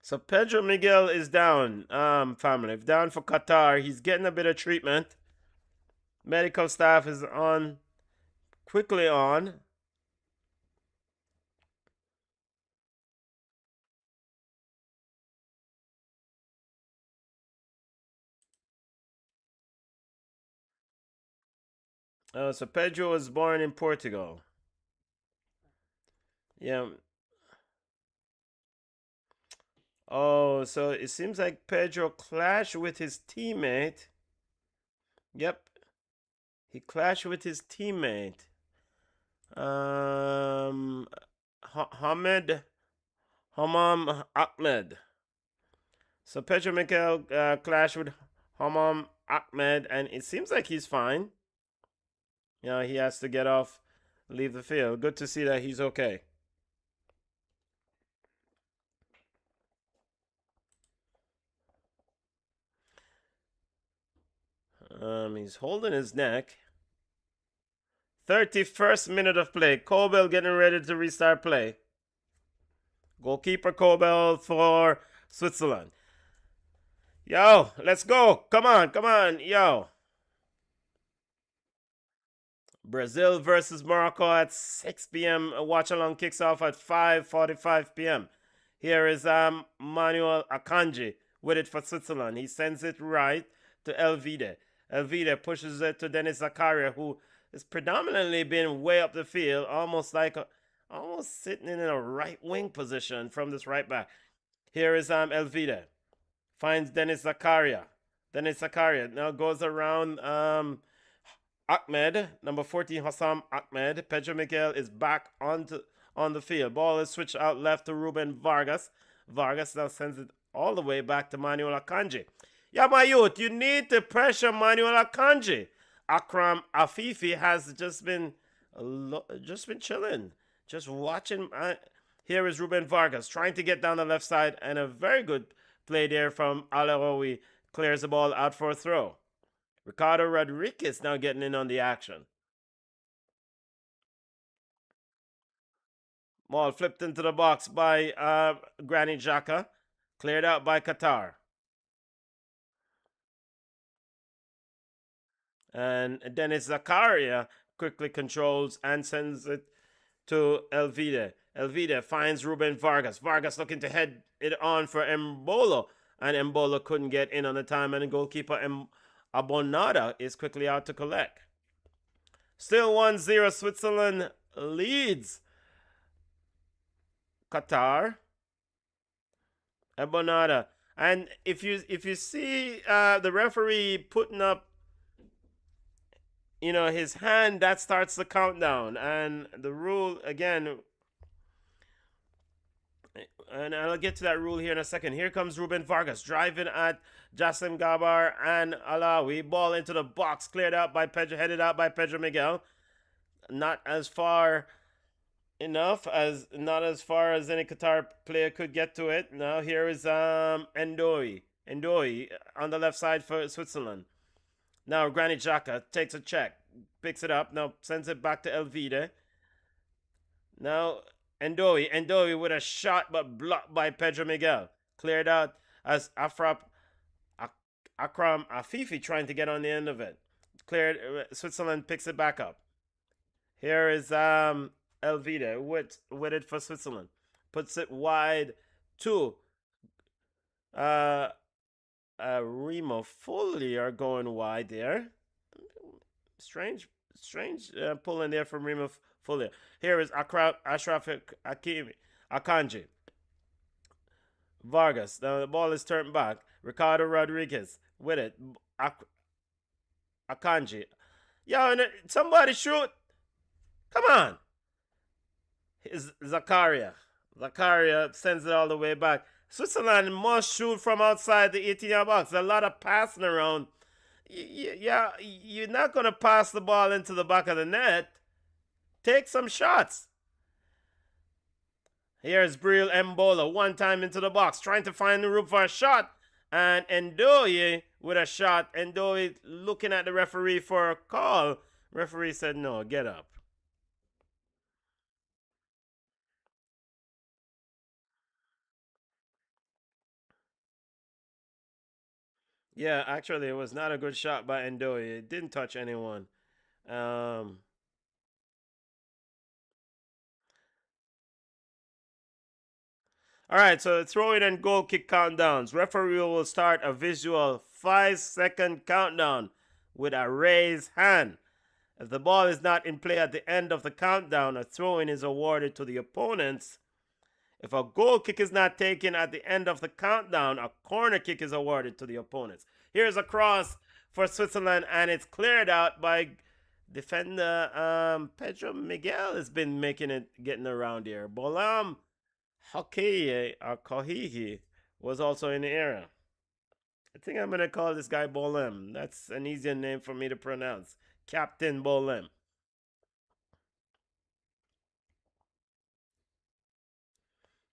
So Pedro Miguel is down, family. Down for Qatar. He's getting a bit of treatment. Medical staff is quickly on. So Pedro was born in Portugal. Yeah. Oh, so it seems like Pedro clashed with his teammate. Yep. He clashed with his teammate. Hamam Ahmed. So Pedro Miguel clashed with Hamam Ahmed, and it seems like he's fine. He has to get off, leave the field. Good to see that he's okay. He's holding his neck. 31st minute of play. Kobel getting ready to restart play. Goalkeeper Kobel for Switzerland. Yo, let's go. Come on, come on. Yo. Brazil versus Morocco at 6 p.m. Watch along kicks off at 5:45 p.m. Here is Manuel Akanji with it for Switzerland. He sends it right to Elvide. Elvide pushes it to Dennis Zakaria, who has predominantly been way up the field, almost sitting in a right wing position from this right back. Here is Elvide. Finds Dennis Zakaria. Dennis Zakaria now goes around Ahmed, number 14, Hassam Ahmed. Pedro Miguel is back on the field. Ball is switched out left to Ruben Vargas. Vargas now sends it all the way back to Manuel Akanji. Yeah, my youth, you need to pressure Manuel Akanji. Akram Afifi has just been chilling, just watching. Here is Ruben Vargas trying to get down the left side, and a very good play there from Alaroui. Clears the ball out for a throw. Ricardo Rodriguez now getting in on the action. Ball flipped into the box by Granit Xhaka. Cleared out by QATAR. And Dennis Zakaria quickly controls and sends it to Elvide. Elvide finds Ruben Vargas. Vargas looking to head it on for Mbolo. And Mbolo couldn't get in on the time. And the goalkeeper Abonada is quickly out to collect. Still 1-0. Switzerland leads QATAR. Abonada. And if you see the referee putting up his hand, that starts the countdown. And the rule again, and I'll get to that rule here in a second. Here comes Ruben Vargas driving at Jassim Gabar and Alawi. Ball into the box, cleared out by Pedro, headed out by Pedro Miguel. Not as far as any QATAR player could get to it. Now here is Ndoye on the left side for Switzerland. Now Granit Xhaka takes a check, picks it up, now sends it back to Elvide. Now Ndoye with a shot but blocked by Pedro Miguel. Cleared out as Akram Afifi trying to get on the end of it. Cleared. Switzerland picks it back up. Here is Elvide with it for Switzerland. Puts it wide to Remo Foley are going wide there. Strange pulling there from Remo Foley. Here is Ashraf Akanji. Vargas. Now the ball is turned back. Ricardo Rodriguez with it. Akanji. Yo, somebody shoot. Come on. It's Zakaria. Zakaria sends it all the way back. Switzerland must shoot from outside the 18-yard box. A lot of passing around. Yeah, you're not going to pass the ball into the back of the net. Take some shots. Here's Breel Mbolo, one time into the box, trying to find the room for a shot. And Ndoye with a shot. Ndoye looking at the referee for a call. Referee said, no, get up. Yeah, actually, it was not a good shot by Ndoye. It didn't touch anyone. All right, so throwing and goal kick countdowns. Referee will start a visual 5-second countdown with a raised hand. If the ball is not in play at the end of the countdown, a throw-in is awarded to the opponents. If a goal kick is not taken at the end of the countdown, a corner kick is awarded to the opponents. Here's a cross for Switzerland, and it's cleared out by defender Pedro Miguel has been getting around here. Bolam Kohihi was also in the area. I think I'm going to call this guy Bolem. That's an easier name for me to pronounce. Captain Bolem.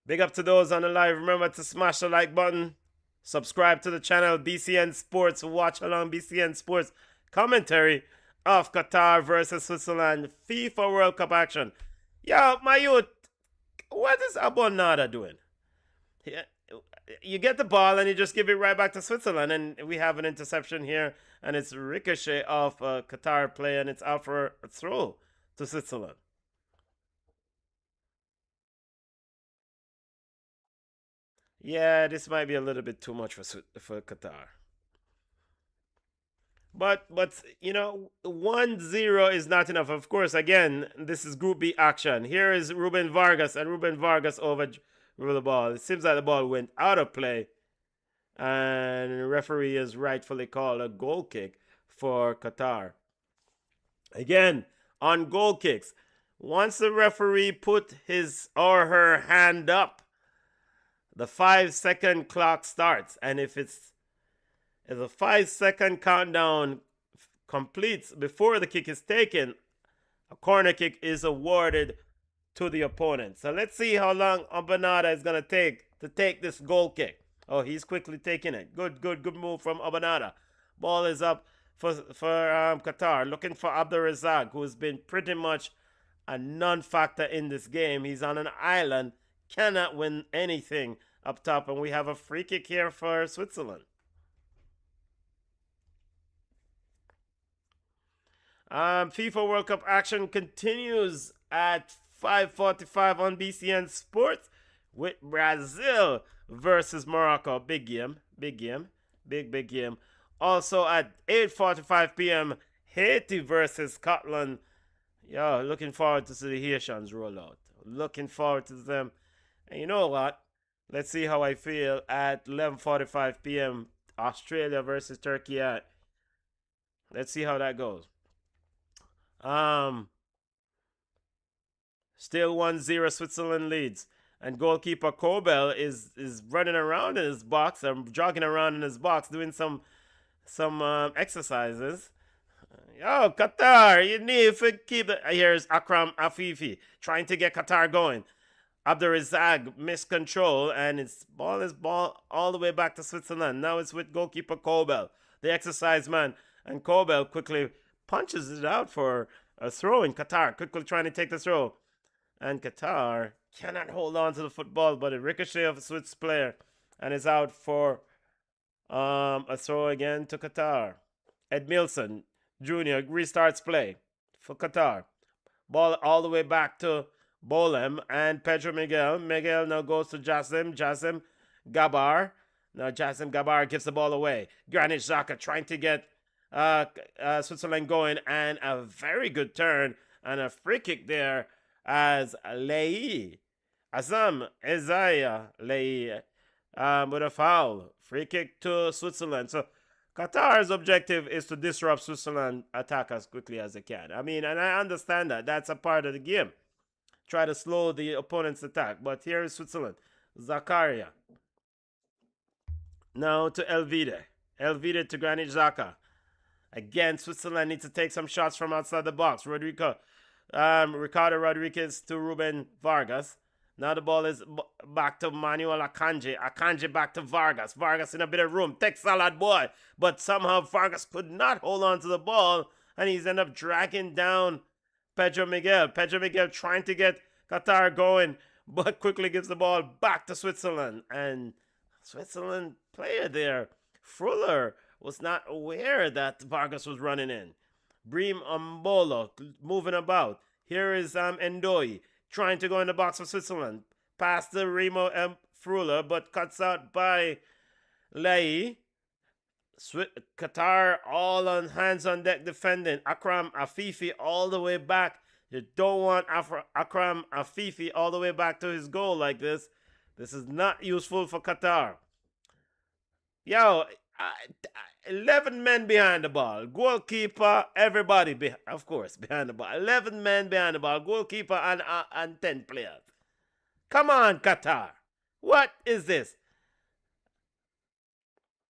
Big up to those on the live. Remember to smash the like button. Subscribe to the channel BCN Sports. Watch along BCN Sports commentary of QATAR versus Switzerland FIFA World Cup action. Yo, my youth, What is Abonada doing? Yeah, you get the ball and you just give it right back to Switzerland, and we have an interception here, and it's ricochet off a Qatar play, and it's out for a throw to Switzerland. Yeah, this might be a little bit too much for Qatar. But you know, 1-0 is not enough. Of course, again, this is Group B action. Here is Ruben Vargas, and Ruben Vargas over the ball. It seems like the ball went out of play, and the referee has rightfully called a goal kick for Qatar. Again, on goal kicks, once the referee put his or her hand up, the 5-second clock starts, and if a 5-second countdown completes before the kick is taken, a corner kick is awarded to the opponent. So let's see how long Abanada is going to take this goal kick. Oh, he's quickly taking it. Good move from Abanada. Ball is up for Qatar, looking for Abdulrazak, who's been pretty much a non-factor in this game. He's on an island, cannot win anything up top, and we have a free kick here for Switzerland. FIFA World Cup action continues at 5:45 on BCN Sports with Brazil versus Morocco. Big game. Big game. Also at 8:45 p.m., Haiti versus Scotland. Yo, looking forward to see the Haitians roll out. Looking forward to them. And you know what? Let's see how I feel at 11:45 p.m., Australia versus Turkey. Let's see how that goes. Still 1-0 Switzerland leads. And goalkeeper Kobel is running around in his box, or jogging around in his box, doing some exercises. Yo, Qatar, you need to keep it. Here's Akram Afifi trying to get Qatar going. Abdulrazak missed control, and it's ball all the way back to Switzerland. Now it's with goalkeeper Kobel, the exercise man, and Kobel quickly punches it out for a throw in Qatar, quickly trying to take the throw. And Qatar cannot hold on to the football, but a ricochet of a Swiss player, and is out for a throw again to Qatar. Ed Milson Jr. restarts play for Qatar. Ball all the way back to Bolem and Pedro Miguel. Miguel now goes to Jassim Gabar. Now Jassim Gabar gives the ball away. Granit Xhaka trying to get Switzerland going, and a very good turn and a free kick there as Azam Isaiah Lei with a foul. Free kick to Switzerland. So Qatar's objective is to disrupt Switzerland attack as quickly as they can. I mean, and I understand that. That's a part of the game. Try to slow the opponent's attack. But here is Switzerland. Zakaria. Now to Elvide. Elvide to Granit Xhaka. Again, Switzerland needs to take some shots from outside the box. Ricardo Rodriguez to Ruben Vargas. Now the ball is back to Manuel Akanji. Akanji back to Vargas. Vargas in a bit of room. Take salad boy. But somehow Vargas could not hold on to the ball, and he's ended up dragging down Pedro Miguel. Pedro Miguel trying to get Qatar going, but quickly gives the ball back to Switzerland. And Switzerland player there, Fruller, was not aware that Vargas was running in. Bream Mbolo moving about. Here is Ndoi trying to go in the box for Switzerland. Past the Remo Fruller, but cuts out by Lei. Qatar all on hands on deck defending. Akram Afifi all the way back. You don't want Akram Afifi all the way back to his goal like this. This is not useful for Qatar. Yo, 11 men behind the ball. Goalkeeper, everybody, of course, behind the ball. 11 men behind the ball. Goalkeeper and 10 players. Come on, Qatar. What is this?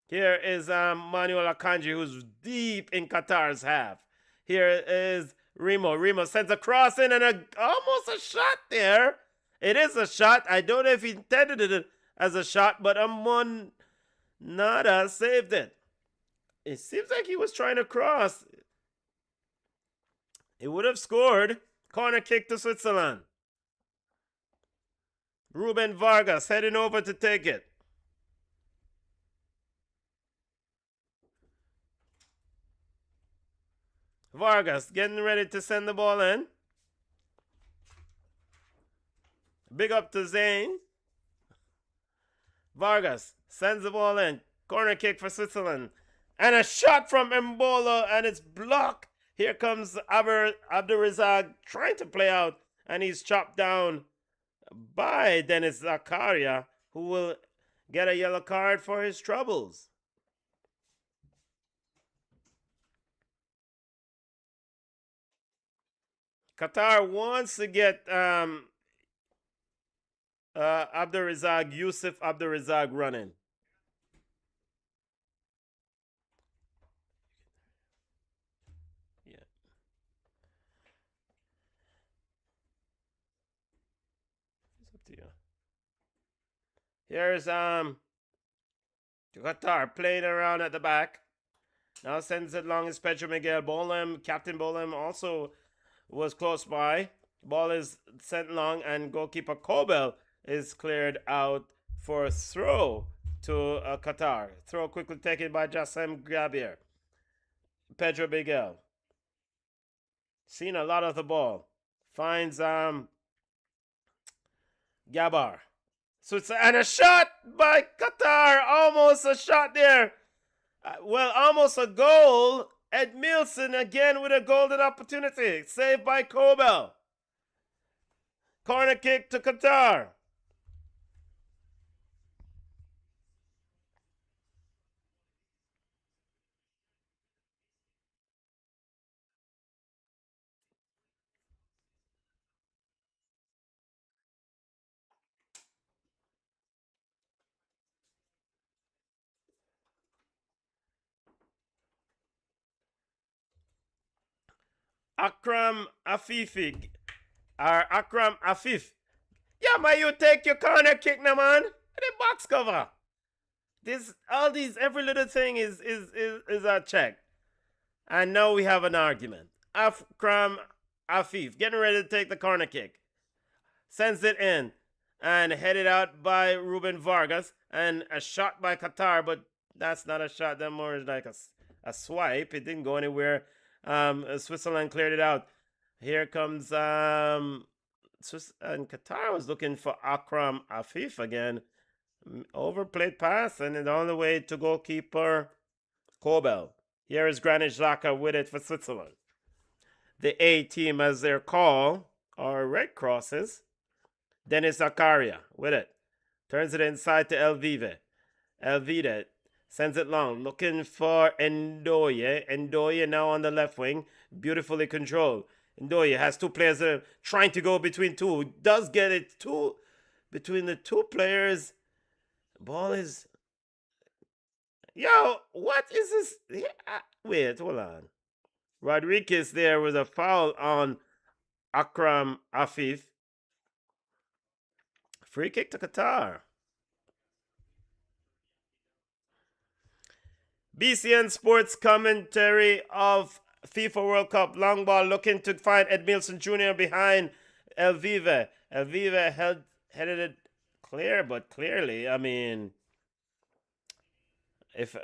Here is Manuel Akanji, who's deep in Qatar's half. Here is Remo. Remo sends a cross in and almost a shot there. It is a shot. I don't know if he intended it as a shot, but Amon Nada saved it. It seems like he was trying to cross. He would have scored. Corner kick to Switzerland. Ruben Vargas heading over to take it. Vargas getting ready to send the ball in. Big up to Zane. Vargas sends the ball in. Corner kick for Switzerland. And a shot from Mbola, and it's blocked. Here comes Abdurazak trying to play out, and he's chopped down by Dennis Zakaria, who will get a yellow card for his troubles. Qatar wants to get Yusuf Abdurazak running. Yeah. It's up to you. Here's Qatar playing around at the back. Now sends it long as Pedro Miguel. Bolem, Captain Bolem also was close by. Ball is sent long, and goalkeeper Kobel is cleared out for a throw to Qatar. Throw quickly taken by Jassem Gabier. Pedro Miguel. Seen a lot of the ball. Finds Gabar. So it's and a shot by Qatar. Almost a shot there. Almost a goal. Ed Milson again with a golden opportunity. Saved by Kobel. Corner kick to Qatar. Akram Afifi. Or Akram Afif. Yeah, man, you take your corner kick now, man. The box cover. Every little thing is a check. And now we have an argument. Akram Afif getting ready to take the corner kick. Sends it in. And headed out by Ruben Vargas. And a shot by Qatar, but that's not a shot. That more is like a swipe. It didn't go anywhere. Switzerland cleared it out. Here comes and Qatar was looking for Akram Afif again. Overplayed pass, and it's on the way to goalkeeper Kobel. Here is Granit Xhaka with it for Switzerland. The A team, as they're called, are Red Crosses. Dennis Zakaria with it. Turns it inside to Elvive. Elvide sends it long, looking for Ndoye. Ndoye now on the left wing, beautifully controlled. Ndoye has two players trying to go between two. Does get it between the two players. Ball is... Yo, what is this? Wait, hold on. Rodriguez there with a foul on Akram Afif. Free kick to Qatar. BCN Sports commentary of FIFA World Cup. Long ball looking to find Edmilson Jr. behind Elvive. Elvive headed it clear, but clearly, I mean, if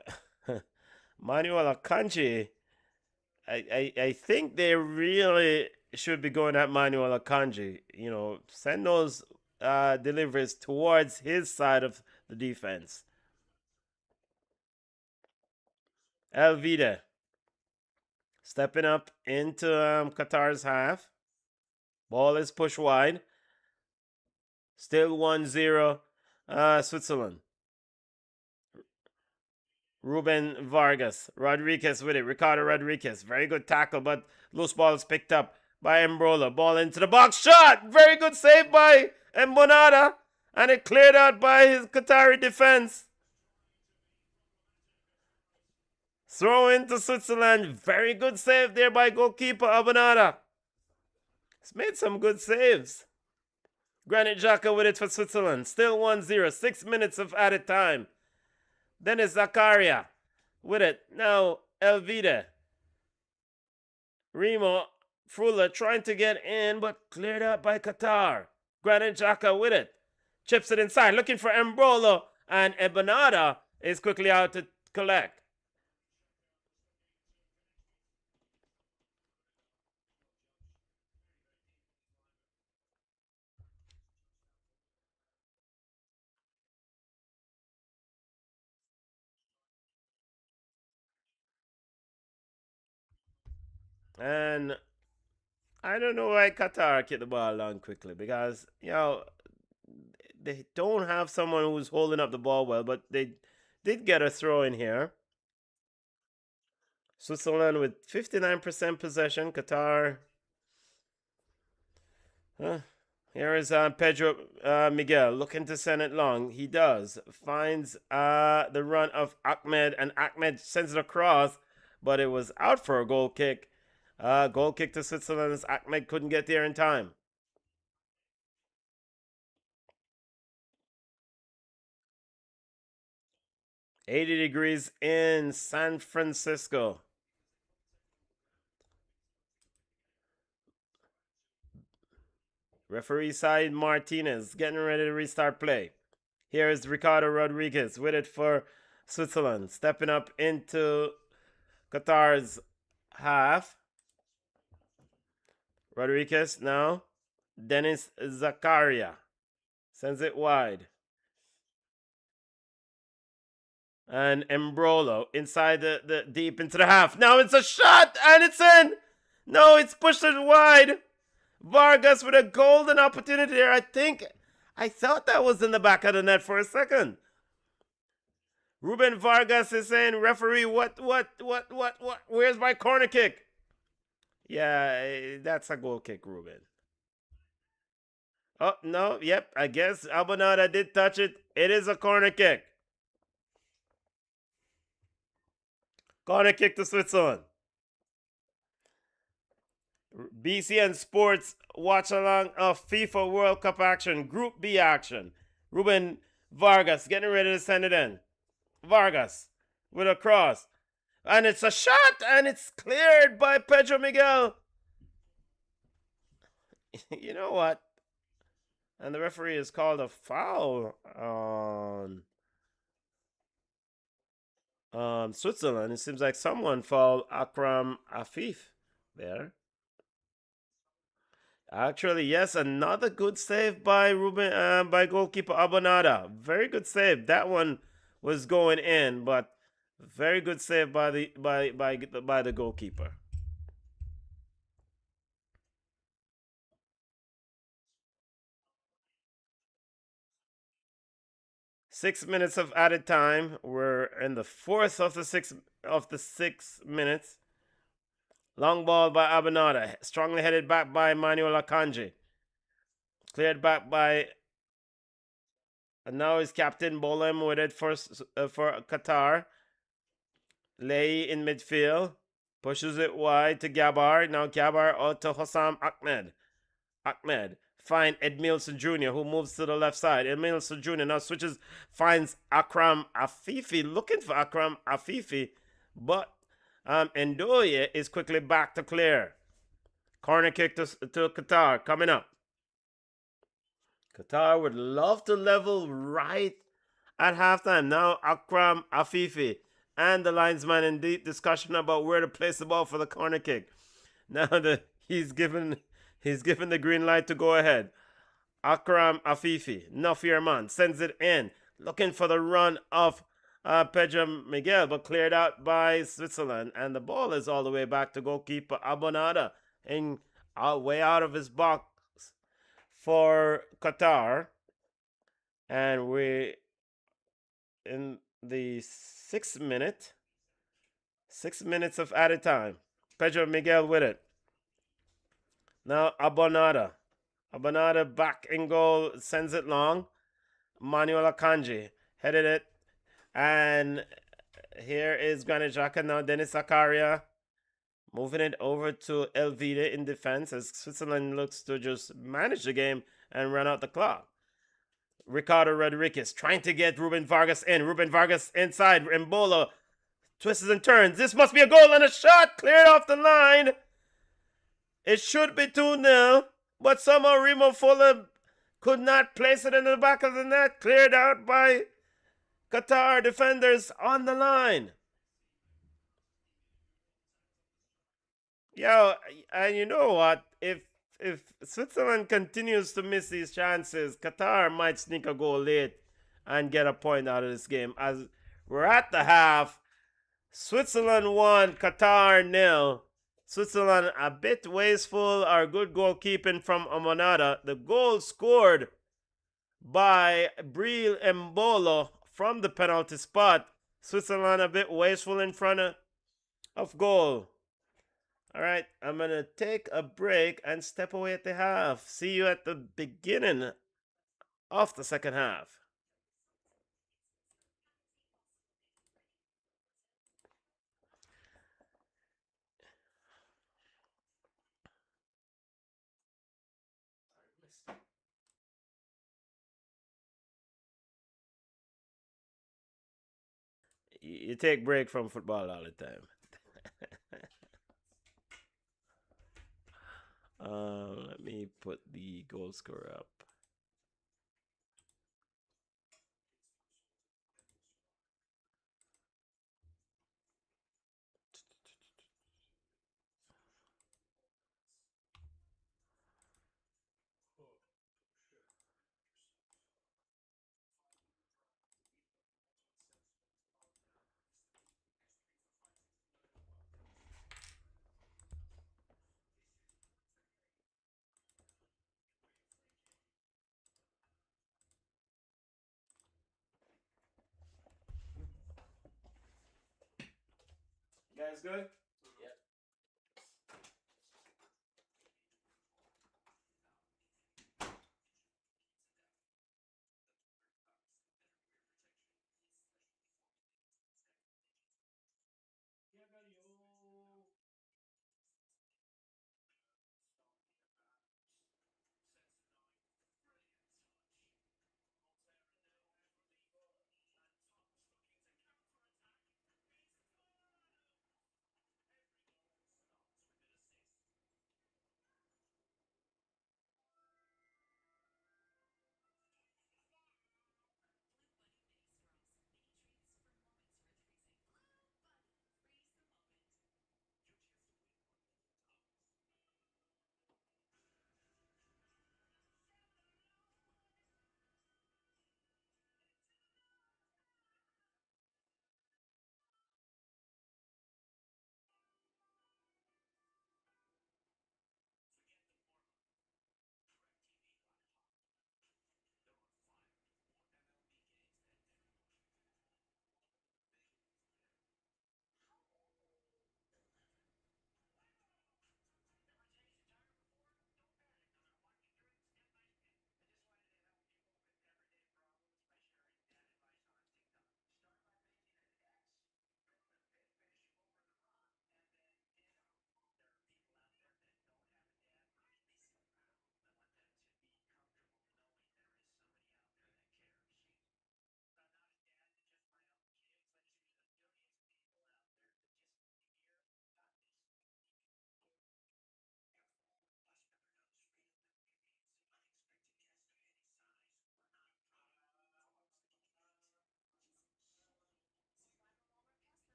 Manuel Akanji, I think they really should be going at Manuel Akanji. You know, send those deliveries towards his side of the defense. Elvide stepping up into Qatar's half. Ball is pushed wide. Still 1-0 Switzerland. Ruben Vargas. Rodriguez with it. Ricardo Rodriguez. Very good tackle, but loose ball is picked up by Mbrola. Ball into the box. Shot! Very good save by Mbonada. And it cleared out by his Qatari defense. Throw into Switzerland. Very good save there by goalkeeper Abonada. He's made some good saves. Granit Xhaka with it for Switzerland. Still 1-0. 6 minutes of added time. Dennis Zakaria with it. Now Elvide. Remo Frula trying to get in, but cleared out by Qatar. Granit Xhaka with it. Chips it inside, looking for Embolo, and Ebonada is quickly out to collect. And I don't know why Qatar kicked the ball along quickly, because, they don't have someone who's holding up the ball well, but they did get a throw in here. Switzerland with 59% possession. Qatar. Here is Pedro Miguel looking to send it long. He does. Finds the run of Ahmed, and Ahmed sends it across, but it was out for a goal kick. Goal kick to Switzerland as Ahmed couldn't get there in time. $80 in San Francisco. Referee side Martinez getting ready to restart play. Here is Ricardo Rodriguez with it for Switzerland. Stepping up into Qatar's half. Rodriguez now. Dennis Zakaria sends it wide. And Embolo inside the deep into the half. Now it's a shot and it's in. No, it's pushed it wide. Vargas with a golden opportunity there. I thought that was in the back of the net for a second. Ruben Vargas is saying, referee, what? Where's my corner kick? Yeah, that's a goal kick, Ruben. Oh, no, yep, I guess Abonada did touch it. It is a corner kick. Corner kick to Switzerland. BCN Sports watch along of FIFA World Cup action, Group B action. Ruben Vargas getting ready to send it in. Vargas with a cross. And it's a shot, and it's cleared by Pedro Miguel. You know what? And the referee has called a foul on Switzerland. It seems like someone fouled Akram Afif there. Actually, yes, another good save by by goalkeeper Abonada. Very good save. That one was going in, but very good save by the goalkeeper. Six minutes of added time. We're in the fourth of the six minutes. Long ball by Abonada. Strongly headed back by Manuel Akanji. Cleared back by... And now is Captain Bolem with it for Qatar. Lay in midfield. Pushes it wide to Gabar. Now Gabar out to Hossam Ahmed. Ahmed. Find Edmilson Jr. who moves to the left side. Edmilson Jr. now switches. Finds Akram Afifi. Looking for Akram Afifi. But... Ndoye is quickly back to clear. Corner kick to Qatar coming up. Qatar would love to level right at halftime. Now Akram Afifi and the linesman in deep discussion about where to place the ball for the corner kick. Now he's given the green light to go ahead. Akram Afifi, Nafir Man, sends it in, looking for the run of Pedro Miguel, but cleared out by Switzerland, and the ball is all the way back to goalkeeper Abonada, and way out of his box for Qatar. And we in the 6 minutes of added time. Pedro Miguel with it. Now Abonada back in goal, sends it long. Manuel Akanji headed it. And here is Granit Xhaka. Now Dennis Zakaria moving it over to Elvide in defense as Switzerland looks to just manage the game and run out the clock. Ricardo Rodriguez trying to get Ruben Vargas in. Ruben Vargas inside. Embolo twists and turns. This must be a goal and a shot cleared off the line. It should be 2-0, but somehow Remo Fuller Could not place it in the back of the net. Cleared out by Qatar defenders on the line. Yo, and you know what? If Switzerland continues to miss these chances, Qatar might sneak a goal late and get a point out of this game. As we're at the half, Switzerland 1, Qatar nil. Switzerland a bit wasteful. Our good goalkeeping from Amonada. The goal scored by Breel Mbolo from the penalty spot. Switzerland a bit wasteful in front of goal. All right, I'm going to take a break and step away at the half. See you at the beginning of the second half. You take break from football all the time. Let me put the goal scorer up. You guys good?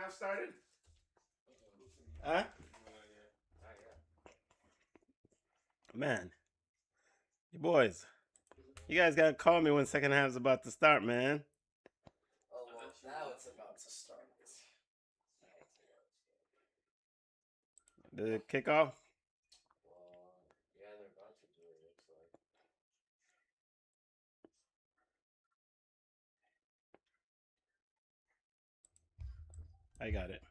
half started? Huh? Man, you boys, you guys gotta call me when second half's about to start, man. Oh, well, now it's about to start. The kickoff. Well, yeah, they're about to do it, looks like. I got it.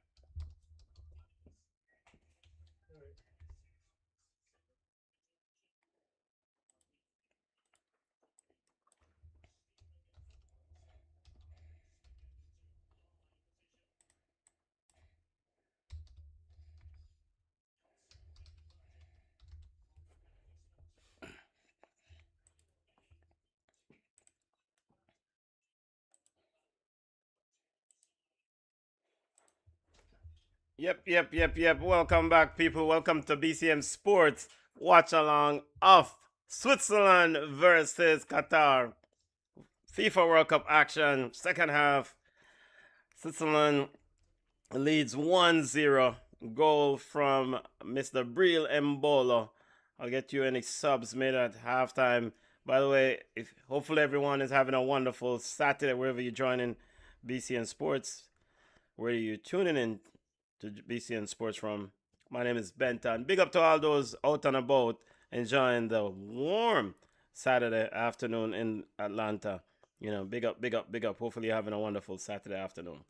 Yep. Welcome back, people. Welcome to BCN Sports. Watch along of Switzerland versus Qatar. FIFA World Cup action. Second half. Switzerland leads 1-0. Goal from Mr. Breel Mbolo. I'll get you any subs made at halftime. By the way, hopefully everyone is having a wonderful Saturday wherever you're joining BCN Sports. Where you're tuning in to BCN Sports from. My name is Benton. Big up to all those out and about enjoying the warm Saturday afternoon in Atlanta. You know, big up. Hopefully you're having a wonderful Saturday afternoon.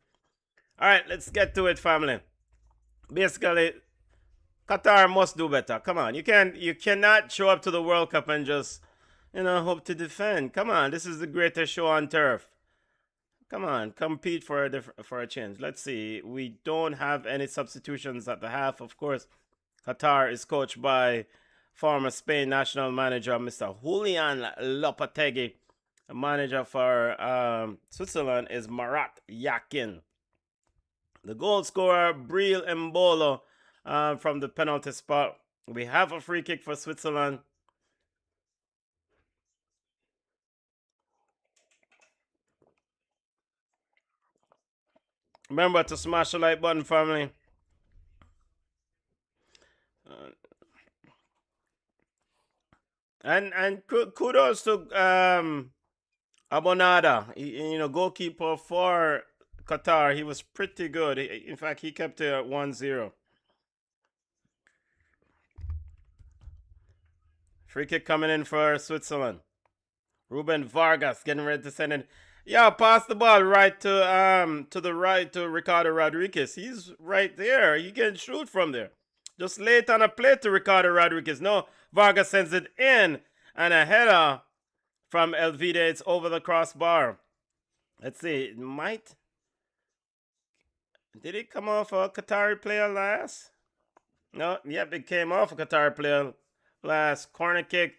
All right, let's get to it, family. Basically, Qatar must do better. Come on, you cannot show up to the World Cup and just, hope to defend. Come on, this is the greatest show on turf. Come on, compete for a change. Let's see. We don't have any substitutions at the half. Of course, Qatar is coached by former Spain national manager Mr. Julian Lopetegui. The manager for Switzerland is Marat Yakin. The goal scorer, Breel Mbolo, from the penalty spot. We have a free kick for Switzerland. Remember to smash the like button, family. And kudos to Abonada, goalkeeper for Qatar. He was pretty good. In fact, he kept it at 1-0. Free kick coming in for Switzerland. Ruben Vargas getting ready to send it. Yeah, pass the ball right to the right to Ricardo Rodriguez. He's right there. He can shoot from there. Just lay it on a plate to Ricardo Rodriguez. No, Vargas sends it in, and a header from Elvide. It's over the crossbar. Let's see. It might. Did it come off a Qatari player last? No. Yep, it came off a Qatari player last. Corner kick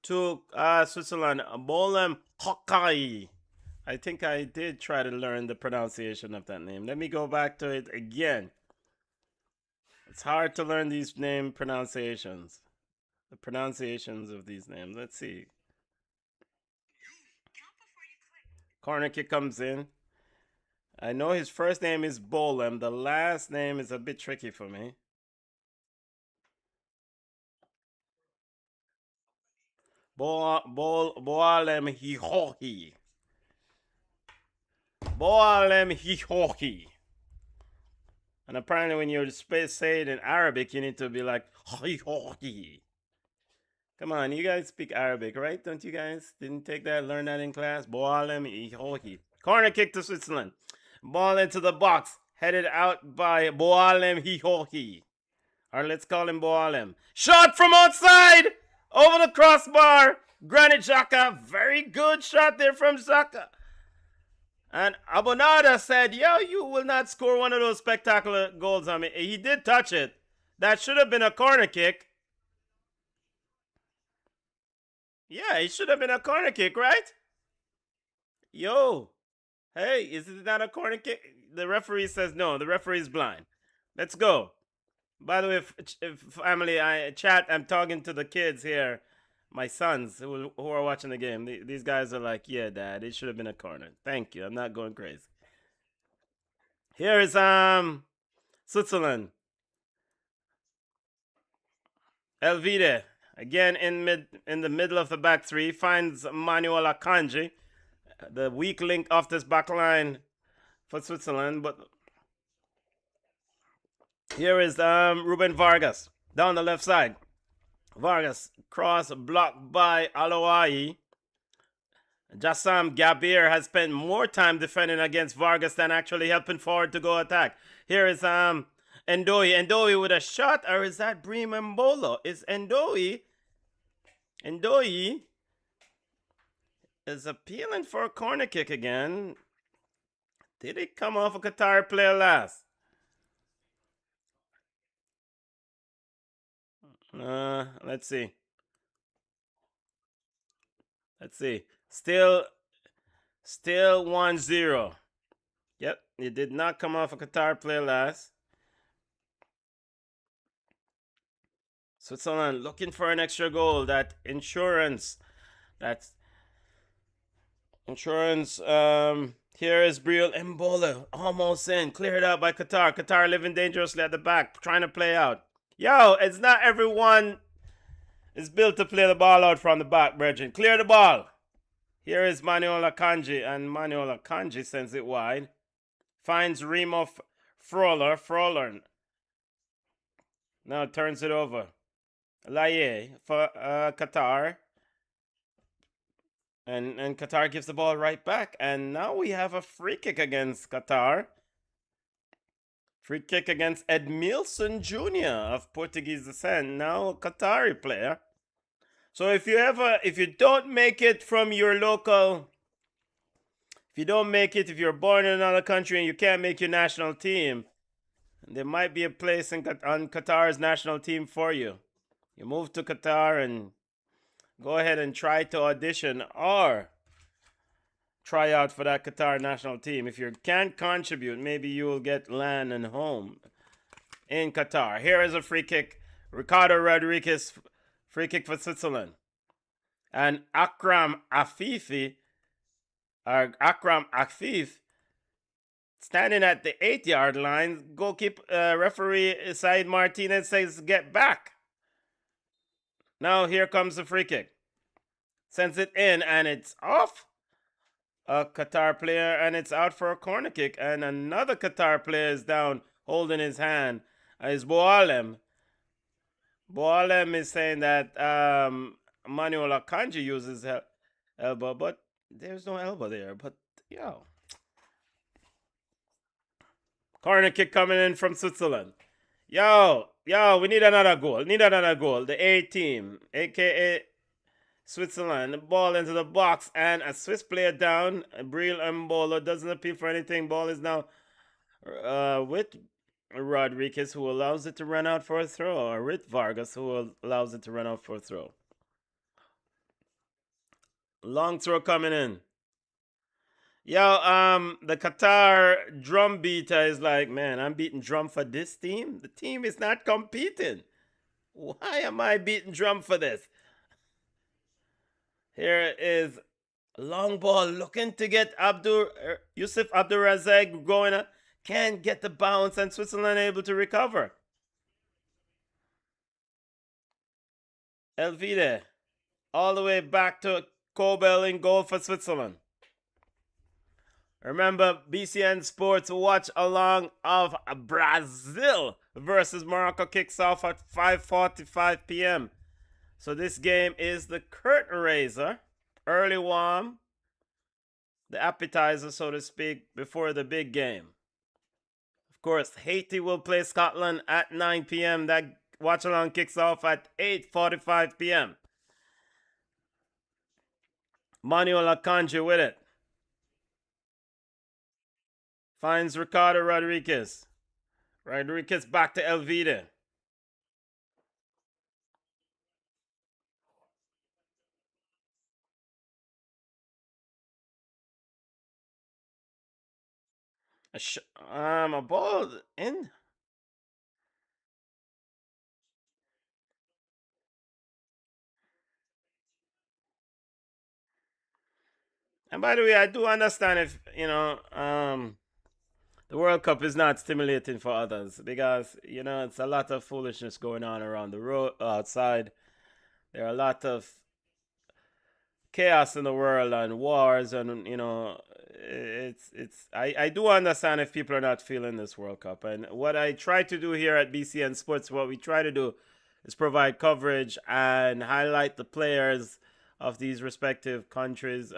to Switzerland. Bolem Hokai. I think I did try to learn the pronunciation of that name. Let me go back to it again. It's hard to learn these name pronunciations. The pronunciations of these names. Let's see. Corner kick comes in. I know his first name is Bolem. The last name is a bit tricky for me. Boalem Hihohi. Boalem Hihohi. And apparently when you say it in Arabic, you need to be like Hihohi. Come on, you guys speak Arabic, right? Don't you guys? Didn't take that, learn that in class? Boalem Hihohi. Corner kick to Switzerland. Ball into the box. Headed out by Boalem Hihohi. Or let's call him Boalem. Shot from outside! Over the crossbar. Granit Xhaka. Very good shot there from Xhaka. And Abonada said, yo, you will not score one of those spectacular goals on me. He did touch it. That should have been a corner kick. Yeah, it should have been a corner kick, right? Yo. Hey, is it not a corner kick? The referee says no. The referee is blind. Let's go. By the way, if family, I'm talking to the kids here, my sons who are watching the game. These guys are like, yeah, Dad, it should have been a corner. Thank you. I'm not going crazy. Here is Switzerland. Elvide again in the middle of the back three finds Manuel Akanji, the weak link off this back line for Switzerland. But here is Ruben Vargas down the left side. Vargas cross blocked by Aloai. Jassam Gabir has spent more time defending against Vargas than actually helping forward to go attack. Here is Ndoi. Ndoi with a shot, or is that Bream Mbolo? Is Ndoi is appealing for a corner kick again. Did it come off a Qatar player last? Let's see. Still 1-0. Yep, it did not come off a Qatar player last. Switzerland looking for an extra goal. That insurance. Here is Briel Mbola. Almost in. Cleared out by Qatar. Qatar living dangerously at the back. Trying to play out. Yo, it's not everyone is built to play the ball out from the back, brethren. Clear the ball. Here is Manuel Akanji. And Manuel Akanji sends it wide. Finds Remo Froller. Froller now turns it over. Laye for Qatar. And Qatar gives the ball right back. And now we have a free kick against Qatar. Free kick against Edmilson Jr. of Portuguese descent. Now a Qatari player. So if you don't make it from your local, if you're born in another country and you can't make your national team, there might be a place on Qatar's national team for you. You move to Qatar and go ahead and try to audition or try out for that Qatar national team. If you can't contribute, maybe you will get land and home in Qatar. Here is a free kick. Ricardo Rodriguez, free kick for Switzerland. And Akram Afif, standing at the 8-yard line. Goalkeeper referee Said Martinez says, "Get back." Now here comes the free kick. Sends it in and it's off a Qatar player and it's out for a corner kick. And another Qatar player is down holding his hand. Is Boalem. Boalem is saying that Manuel Akanji uses elbow, but there's no elbow there. But yo, corner kick coming in from Switzerland. Yo, we need another goal. The A team, aka Switzerland. The ball into the box and a Swiss player down. Briel Mbolo doesn't appeal for anything. Ball is now with Rodriguez, who allows it to run out for a throw, or with Vargas, who allows it to run out for a throw. Long throw coming in. Yo, the Qatar drum beater is like, man, I'm beating drum for this team. The team is not competing. Why am I beating drum for this? Here is long ball looking to get Yusuf Abdulrazak going. Can't get the bounce, and Switzerland able to recover. Elvide all the way back to Kobel in goal for Switzerland. Remember, BCN Sports watch along of Brazil versus Morocco kicks off at 5:45 p.m. So this game is the curtain raiser, early warm, the appetizer, so to speak, before the big game. Of course, Haiti will play Scotland at 9 p.m. That watch along kicks off at 8:45 p.m. Manuel Akanji with it. Finds Ricardo Rodriguez. Rodriguez back to Elvide. A ball in. And by the way, I do understand if, the the World Cup is not stimulating for others because it's a lot of foolishness going on around the road outside. There are a lot of chaos in the world and wars, and I do understand if people are not feeling this World Cup. And what I try to do here at BCN Sports, what we try to do is provide coverage and highlight the players of these respective countries,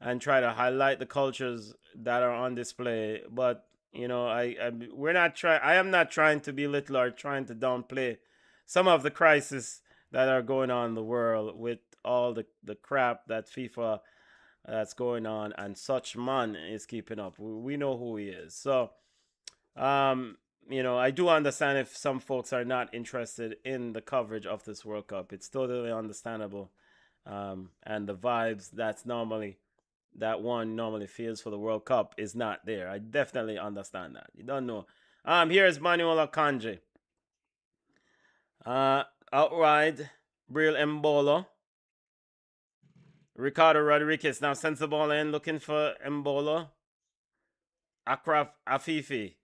and try to highlight the cultures that are on display. But I am not trying to belittle or trying to downplay some of the crises that are going on in the world with all the crap that FIFA that's going on, and such man is keeping up. We know who he is. So I do understand if some folks are not interested in the coverage of this World Cup. It's totally understandable. And the vibes that one normally feels for the World Cup is not there. I definitely understand that. You don't know. Here's Manuel Akanji. Outright, Bril Mbolo. Ricardo Rodriguez now sends the ball in, looking for Mbolo. Akraf Afifi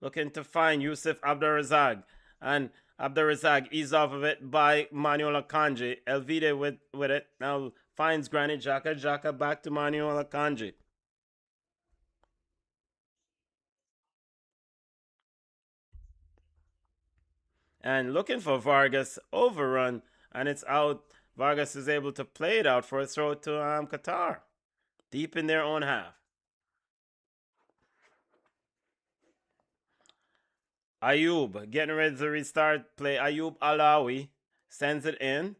looking to find Yusuf Abdurazak. And Abdurazak eased off of it by Manuel Akanji. Elvide with it. Now finds Granit Xhaka. Xhaka back to Manuel Akanji. And looking for Vargas, overrun, and it's out. Vargas is able to play it out for a throw to Qatar, deep in their own half. Ayub getting ready to restart play. Ayub Alawi sends it in,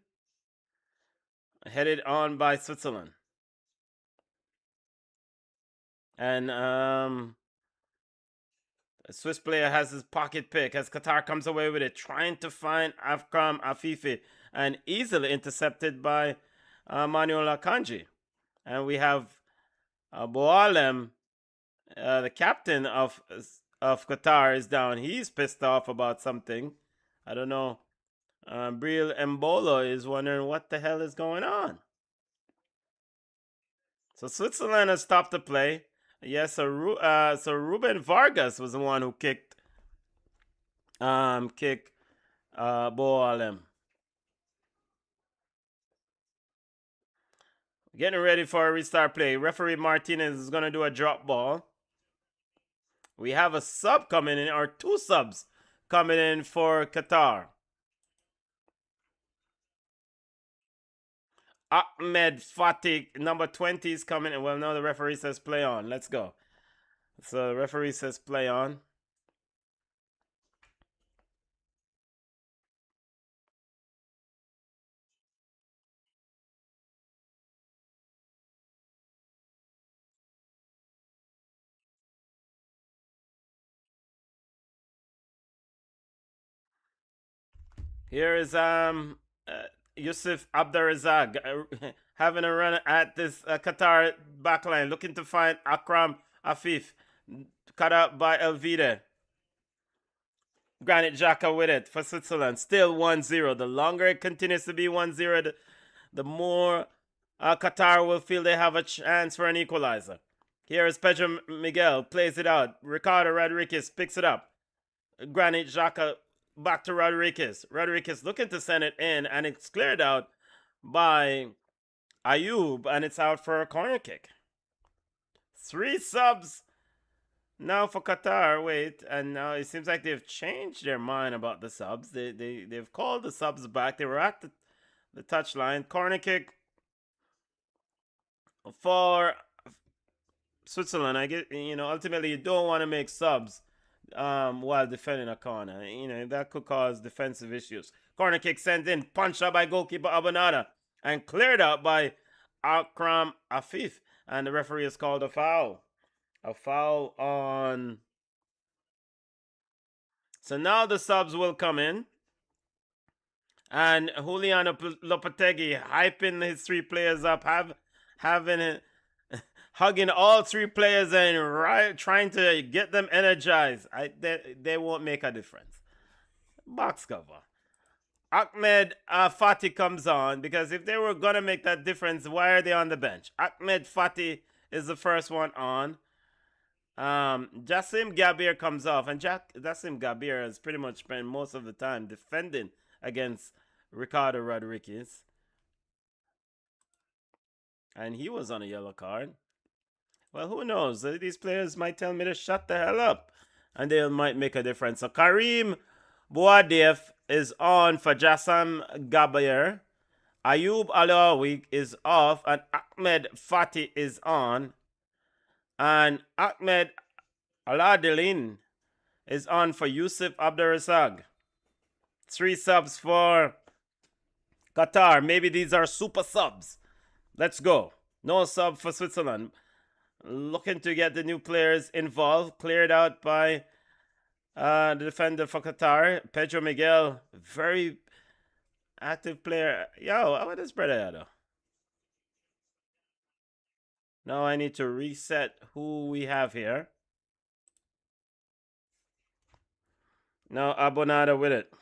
headed on by Switzerland. And a Swiss player has his pocket pick as Qatar comes away with it, trying to find Akram Afifi, and easily intercepted by Manuel Akanji. And we have Boalem, the captain of Qatar, is down. He's pissed off about something. I don't know. Bril Mbolo is wondering what the hell is going on. So Switzerland has stopped the play. Yes, so Ruben Vargas was the one who kicked Boalem. Getting ready for a restart play. Referee Martinez is going to do a drop ball. We have a sub coming in, or two subs coming in for Qatar. Ahmed Fatih, number 20, is coming in. Well, no, the referee says play on. Let's go. So the referee says play on. Here is Yusuf Abdurazak having a run at this Qatar backline, looking to find Akram Afif, cut out by Elvide. Granit Xhaka with it for Switzerland. Still 1-0. The longer it continues to be 1-0, the more Qatar will feel they have a chance for an equalizer. Here is Pedro Miguel, plays it out. Ricardo Rodriguez picks it up. Granit Xhaka back to Rodriguez. Rodriguez looking to send it in, and it's cleared out by Ayub, and it's out for a corner kick. 3 subs now for Qatar. Wait, and now it seems like they've changed their mind about the subs. They've called the subs back. They were at the touchline. Corner kick for Switzerland. I get, ultimately you don't want to make subs while defending a corner. That could cause defensive issues. Corner kick sent in, punched out by goalkeeper Abanada, and cleared out by Akram Afif. And the referee has called a foul. A foul on. So now the subs will come in. And Julian Lopetegui hyping his 3 players up, hugging all 3 players and trying to get them energized. They won't make a difference. Box cover. Ahmed Fatih comes on, because if they were going to make that difference, why are they on the bench? Ahmed Fatih is the first one on. Jassim Gabir comes off, and Jassim Gabir has pretty much spent most of the time defending against Ricardo Rodriguez. And he was on a yellow card. Well, who knows? These players might tell me to shut the hell up, and they might make a difference. So Karim Bouadef is on for Jassam Gabir. Ayub Alawi is off, and Ahmed Fatih is on. And Ahmed Aladelin is on for Yusuf Abdurrazak. 3 subs for Qatar. Maybe these are super subs. Let's go. No sub for Switzerland. Looking to get the new players involved. Cleared out by the defender for Qatar, Pedro Miguel. Very active player. Yo, how about this brother though? Now I need to reset who we have here. Now Abonada with it.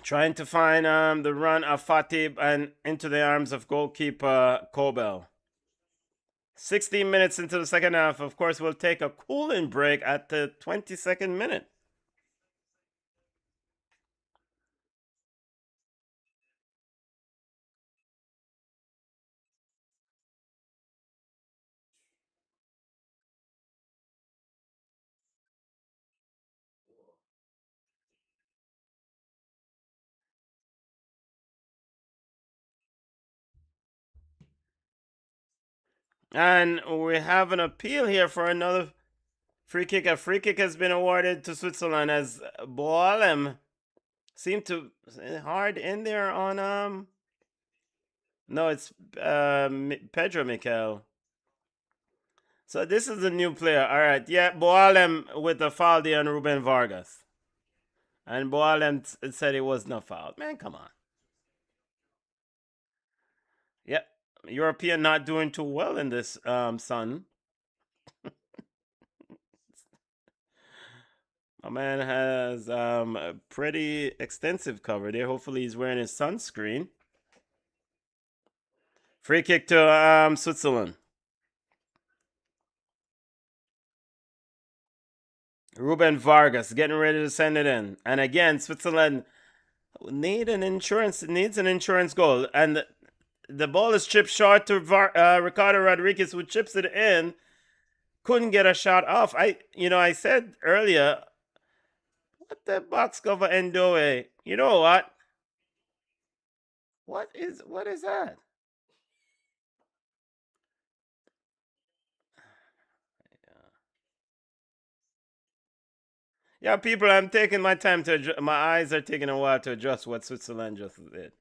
Trying to find the run of Fatih and into the arms of goalkeeper Kobel. 16 minutes into the second half. Of course, we'll take a cooling break at the 22nd minute. And we have an appeal here for another free kick. A free kick has been awarded to Switzerland as Boalem seemed to hard in there on no, it's Pedro Mikel. So this is a new player. All right, yeah, Boalem with the foul there on Ruben Vargas, and Boalem said it was no foul. Man, come on. Yep, European not doing too well in this son. My man has a pretty extensive cover there. Hopefully he's wearing his sunscreen. Free kick to Switzerland. Ruben Vargas getting ready to send it in. And again, Switzerland needs an insurance goal. And the ball is chipped short to Ricardo Rodriguez, who chips it in. Couldn't get a shot off. I said earlier, what the box cover Endoe? You know what? What is that? Yeah, people, I'm taking my time to adjust. My eyes are taking a while to adjust what Switzerland just did.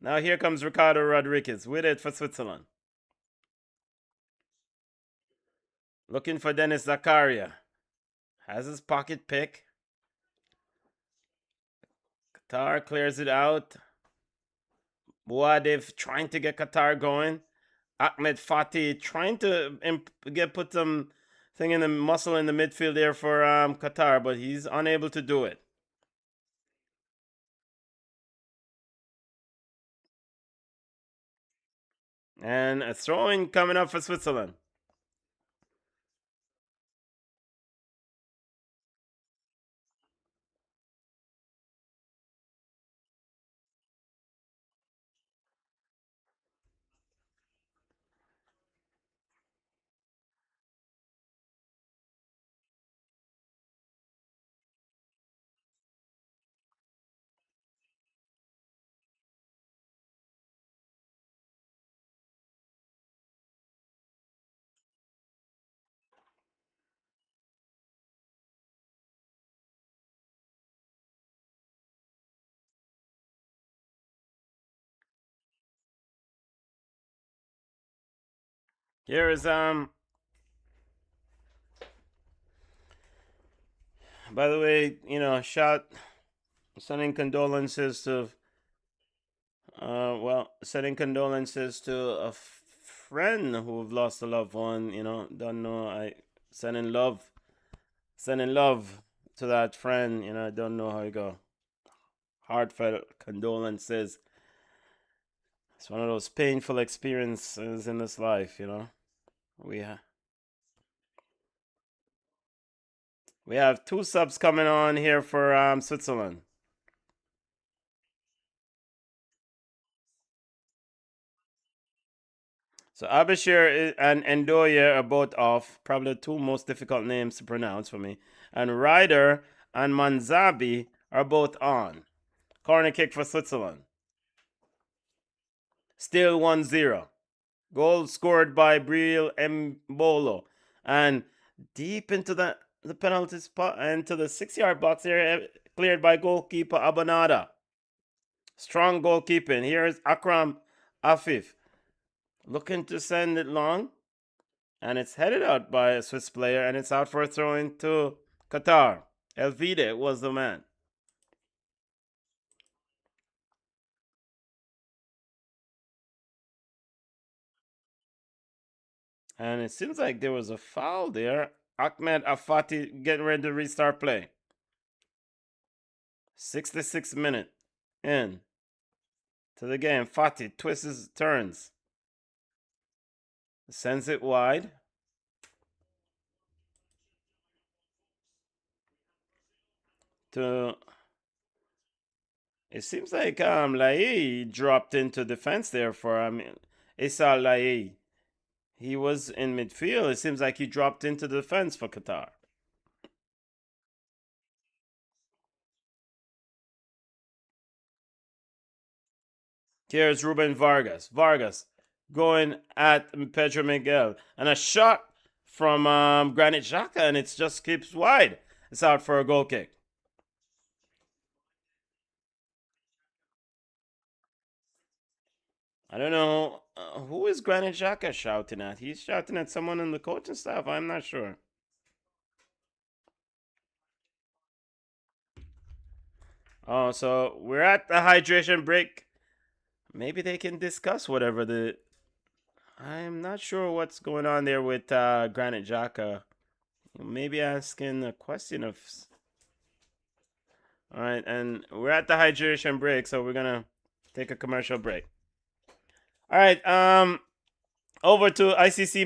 Now here comes Ricardo Rodriguez with it for Switzerland. Looking for Dennis Zakaria. Has his pocket pick. Qatar clears it out. Bouadef trying to get Qatar going. Ahmed Fatih trying to put some thing in the muscle in the midfield there for Qatar, but he's unable to do it. And a throw-in coming up for Switzerland. Here is By the way, sending condolences to, sending condolences to a friend who've lost a loved one. Don't know. Sending love to that friend. I don't know how you go. Heartfelt condolences. It's one of those painful experiences in this life. We we have two subs coming on here for Switzerland. So Abashir and Endoye are both off. Probably the two most difficult names to pronounce for me. And Ryder and Manzabi are both on. Corner kick for Switzerland. Still 1-0. Goal scored by Breel Mbolo. And deep into the penalty spot, into the 6-yard box here, cleared by goalkeeper Abanada. Strong goalkeeping. Here's Akram Afif looking to send it long. And it's headed out by a Swiss player, and it's out for a throw-in to Qatar. Elvide was the man. And it seems like there was a foul there. Ahmed Afati getting ready to restart play. 66th minute in to the game. Fati twists, turns, sends it wide. It seems like Lai dropped into defense there for Issa Lai. He was in midfield. It seems like he dropped into defense for Qatar. Here's Ruben Vargas. Vargas going at Pedro Miguel. And a shot from Granit Xhaka, and it just keeps wide. It's out for a goal kick. I don't know who is Granit Xhaka shouting at. He's shouting at someone in the coaching staff. I'm not sure. Oh, so we're at the hydration break. Maybe they can discuss whatever the. I'm not sure what's going on there with Granit Xhaka. Maybe asking a question of. All right, and we're at the hydration break, so we're gonna take a commercial break. All right, over to ICC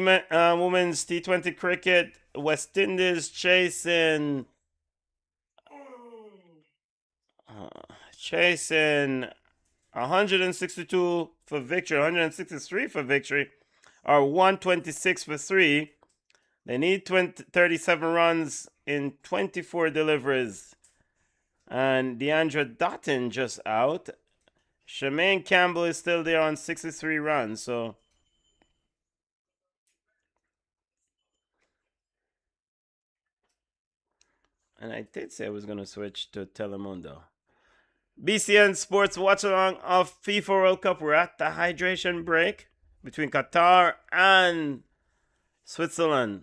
Women's T20 Cricket. West Indies chasing 162 for victory, 163 for victory, or 126 for 3. They need 37 runs in 24 deliveries. And Deandra Dottin just out. Shemaine Campbell is still there on 63 runs, so. And I did say I was going to switch to Telemundo. BCN Sports watch along of FIFA World Cup. We're at the hydration break between Qatar and Switzerland.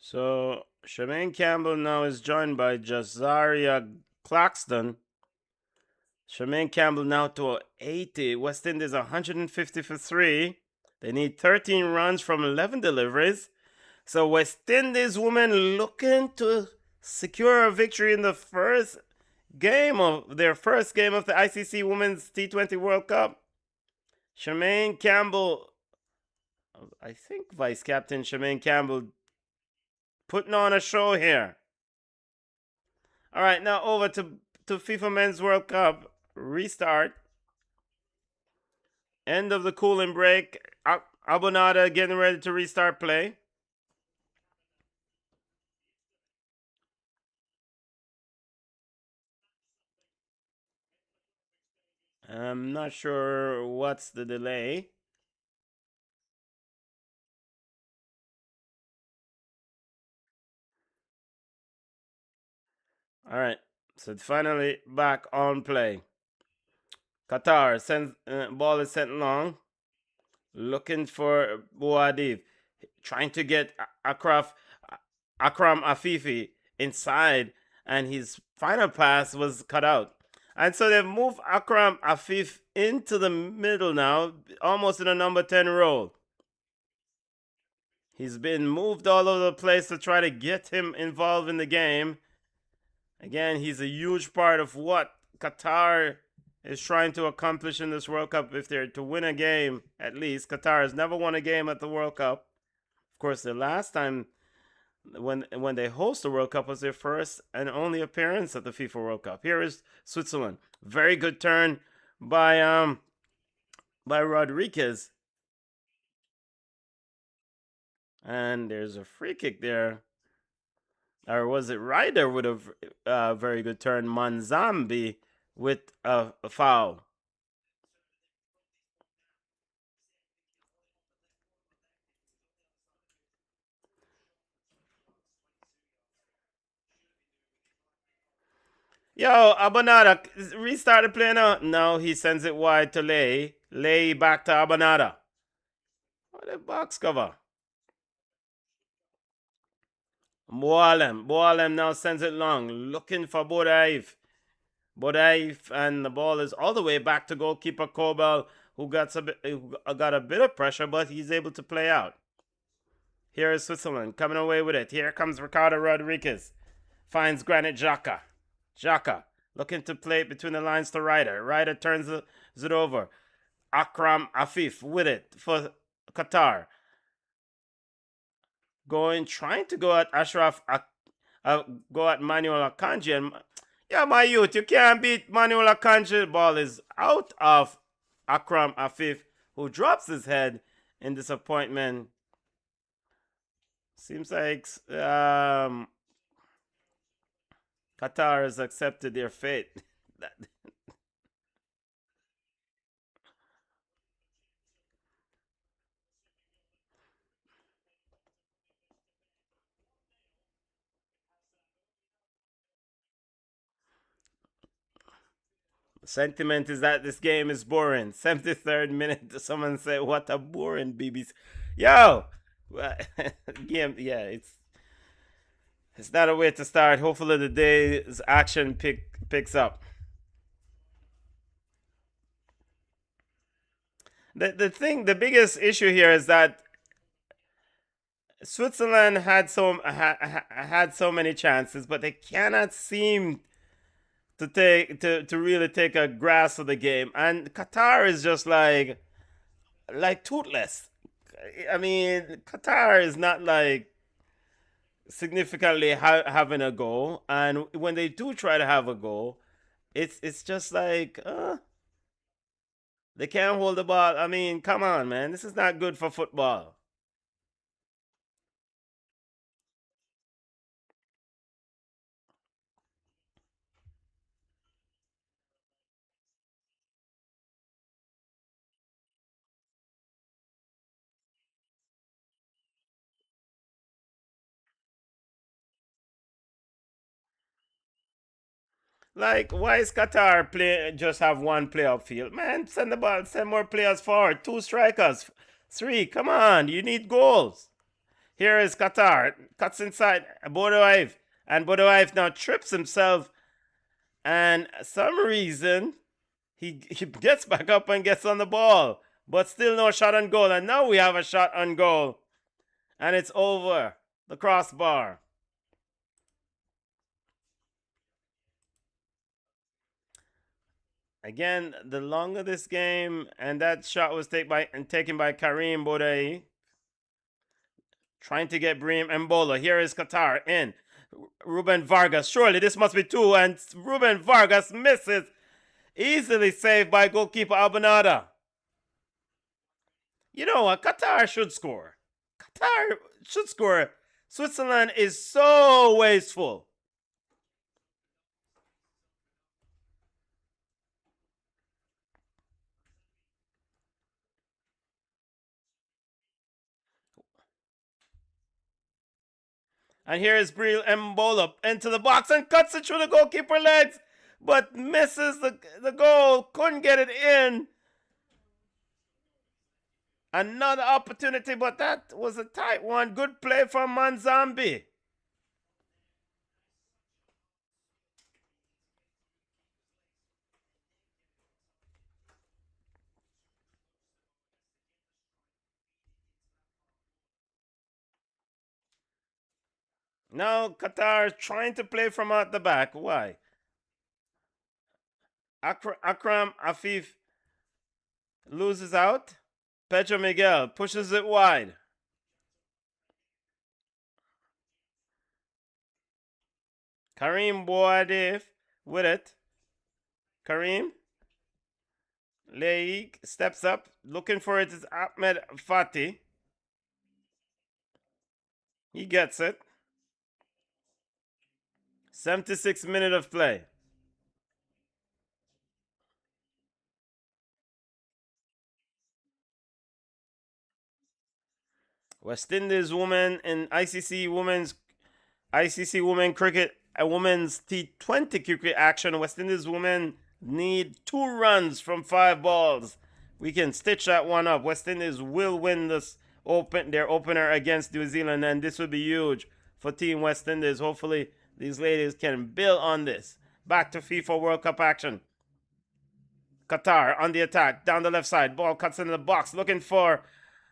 So Shemaine Campbell now is joined by Jazaria Claxton. Shemaine Campbell now to 80. West Indies 150 for 3. They need 13 runs from 11 deliveries. So West Indies women looking to secure a victory in the first game of the ICC Women's T20 World Cup. Shemaine Campbell, I think Vice Captain Shemaine Campbell, putting on a show here. All right, now over to FIFA Men's World Cup restart. End of the cooling break. Abonada getting ready to restart play. I'm not sure what's the delay. All right, so it's finally back on play. Qatar sends ball is sent long, looking for Bouadif, trying to get Akram Afifi inside, and his final pass was cut out. And so they've moved Akram Afif into the middle now, almost in a number 10 role. He's been moved all over the place to try to get him involved in the game. Again, he's a huge part of what Qatar is trying to accomplish in this World Cup. If they're to win a game, at least. Qatar has never won a game at the World Cup. Of course, the last time when they host the World Cup was their first and only appearance at the FIFA World Cup. Here is Switzerland. Very good turn by Rodriguez. And there's a free kick there. Or was it Ryder with a very good turn? Manzambi with a foul. Yo, Abonada restarted playing now. No, he sends it wide to Lay. Lay back to Abonada. What a box cover. Boalem now sends it long, looking for Bodaif. Bodaif, and the ball is all the way back to goalkeeper Kobel, who got a bit of pressure, but he's able to play out. Here is Switzerland coming away with it. Here comes Ricardo Rodriguez. Finds Granit Xhaka. Xhaka looking to play it between the lines to Ryder. Ryder turns it over. Akram Afif with it for Qatar. Trying to go at Ashraf, go at Manuel Akanji. And, yeah, my youth, you can't beat Manuel Akanji. The ball is out of Akram Afif, who drops his head in disappointment. Seems like Qatar has accepted their fate. Sentiment is that this game is boring. 73rd minute, someone said, "What a boring BBC." Yo, game. Yeah, it's not a way to start. Hopefully, the day's action picks up. The biggest issue here is that Switzerland had so many chances, but they cannot seem to really take a grasp of the game, and Qatar is just like toothless. I mean, Qatar is not like significantly having a goal, and when they do try to have a goal, it's just like they can't hold the ball. I mean, come on, man, this is not good for football. Like, why is Qatar just have one player upfield? Man, send the ball, send more players forward. Two strikers, three. Come on, you need goals. Here is Qatar, cuts inside Bodoaif, and Bodoaif now trips himself, and some reason he gets back up and gets on the ball. But still no shot on goal. And now we have a shot on goal. And it's over the crossbar. Again, the longer this game, and that shot was taken by Karim Bodai. Trying to get Bream Mbola. Here is Qatar in. Ruben Vargas. Surely this must be two. And Ruben Vargas misses. Easily saved by goalkeeper Albanada. You know what? Qatar should score. Qatar should score. Switzerland is so wasteful. And here is Breel Mbola into the box and cuts it through the goalkeeper legs, but misses the goal. Couldn't get it in. Another opportunity, but that was a tight one. Good play from Manzambi. Now Qatar trying to play from out the back. Why? Akram Afif loses out. Pedro Miguel pushes it wide. Karim Bouadif with it. Karim. Leigh steps up. Looking for it is Ahmed Fati. He gets it. 76 minutes of play. West Indies women in ICC women cricket, a women's T20 cricket action. West Indies women need 2 runs from 5 balls. We can stitch that one up. West Indies will win their opener against New Zealand, and this would be huge for Team West Indies. Hopefully, these ladies can build on this. Back to FIFA World Cup action. Qatar on the attack, down the left side. Ball cuts into the box, looking for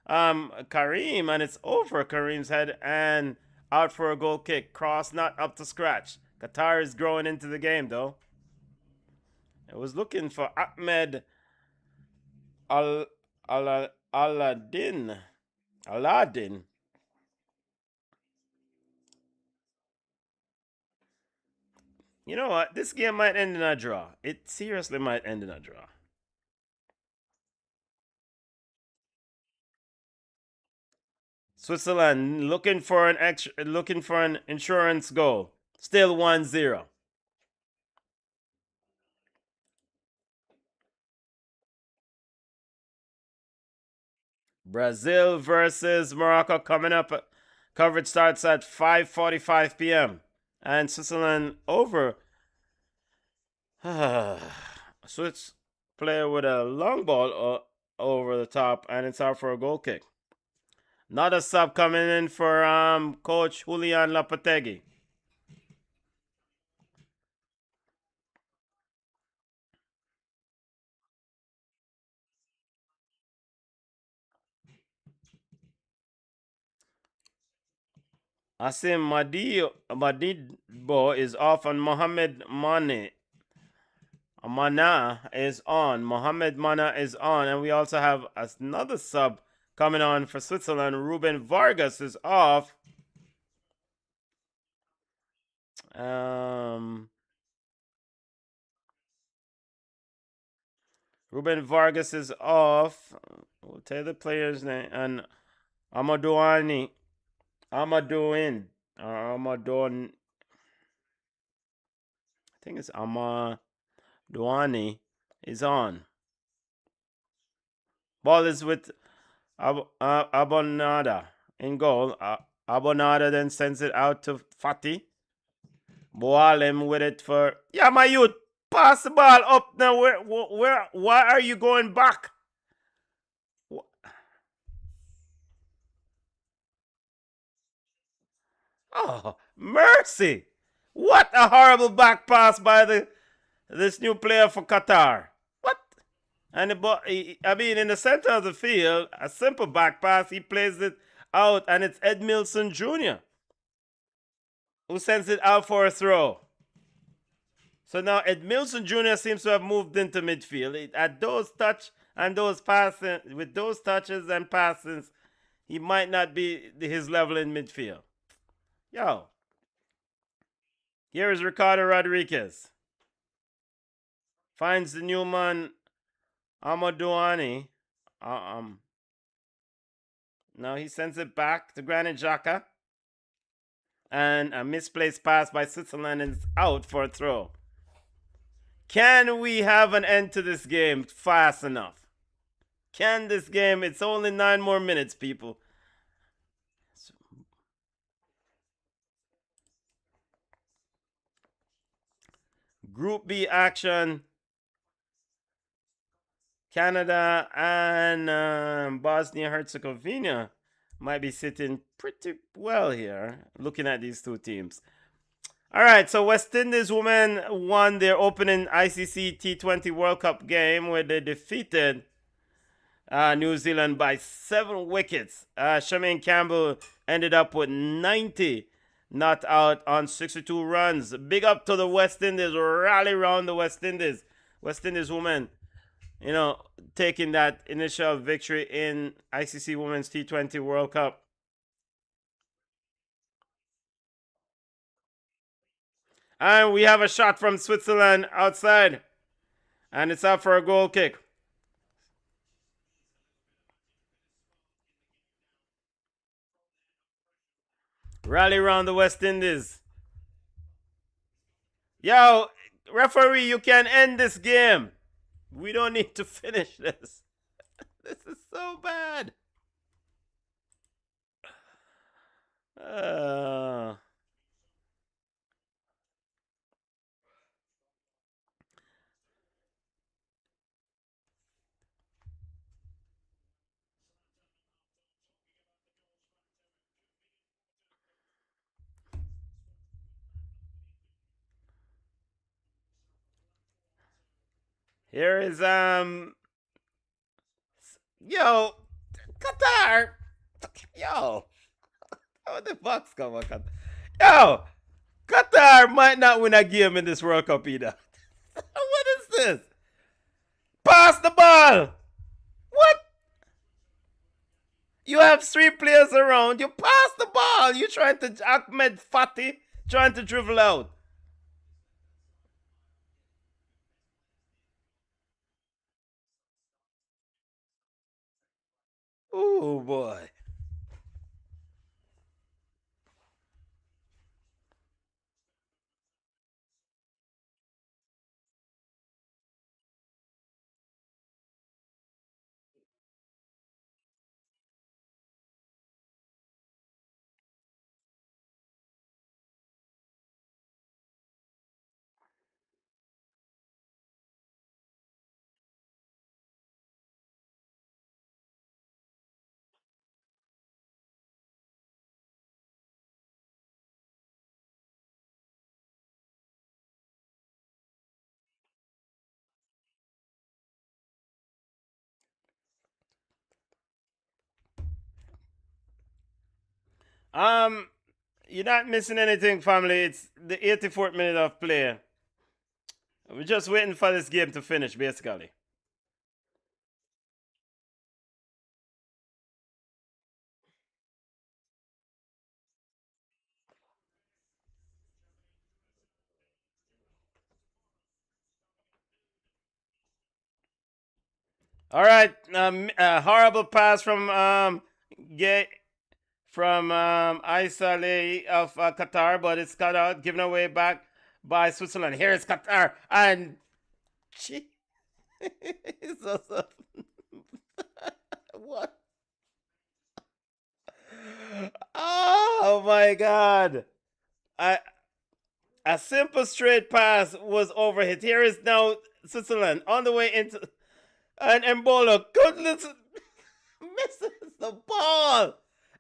Karim, and it's over Karim's head and out for a goal kick. Cross not up to scratch. Qatar is growing into the game, though. I was looking for Ahmed Aladdin. You know what? This game might end in a draw. It seriously might end in a draw. Switzerland looking for an insurance goal. Still 1-0. Brazil versus Morocco coming up. Coverage starts at 5:45 p.m. And Switzerland over. Swiss player with a long ball over the top, and it's out for a goal kick. Not a sub coming in for coach Julian Lopetegui. Asim Madibo is off and Mohamed Mana is on. Mohamed Mana is on. And we also have another sub coming on for Switzerland. Ruben Vargas is off. Ruben Vargas is off. We'll tell you the player's name. And Amadouin. I think it's Amadouani is on. Ball is with Abonada in goal. Abonada then sends it out to Fati. Boalem with it for my youth. Pass the ball up now. Why are you going back? Oh, mercy! What a horrible back pass by this new player for Qatar. What? And the ball, I mean, in the center of the field, a simple back pass, he plays it out, and it's Ed Milson Jr. who sends it out for a throw. So now Ed Milson Jr. seems to have moved into midfield. At those touch and those passing, with those touches and passes, he might not be his level in midfield. Yo, here is Ricardo Rodriguez. Finds the new man, Amadouani. Now he sends it back to Granit Xhaka. And a misplaced pass by Switzerland is out for a throw. Can we have an end to this game fast enough? Can this game? It's only 9 more minutes, people. Group B action. Canada and Bosnia-Herzegovina might be sitting pretty well here, looking at these two teams. All right, so West Indies women won their opening ICC T20 World Cup game where they defeated New Zealand by 7 wickets. Charmaine Campbell ended up with 90 not out on 62 runs. Big up to the West Indies. Rally around the West Indies. West Indies women, you know, taking that initial victory in ICC Women's T20 World Cup. And we have a shot from Switzerland outside. And it's out for a goal kick. Rally around the West Indies. Yo, referee, you can end this game. We don't need to finish this. This is so bad. Here is yo, Qatar. Yo, what the fuck's going on? Yo, Qatar might not win a game in this World Cup either. What is this? Pass the ball. What? You have 3 players around. You pass the ball. You trying to Ahmed Fatih trying to dribble out. Oh boy. You're not missing anything, family. It's the 84th minute of play. We're just waiting for this game to finish, basically. All right, horrible pass from Aisale of Qatar, but it's cut out, given away back by Switzerland. Here is Qatar, and what? Oh my God! A simple straight pass was overhit. Here is now Switzerland on the way into, and Embolo goodness misses the ball.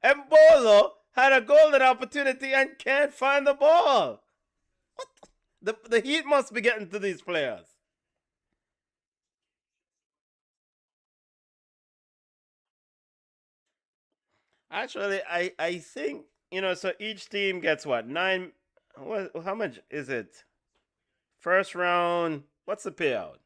Embolo had a golden opportunity and can't find the ball. What? The heat must be getting to these players. Actually, I think, so each team gets what? Nine. How much is it? First round, what's the payout?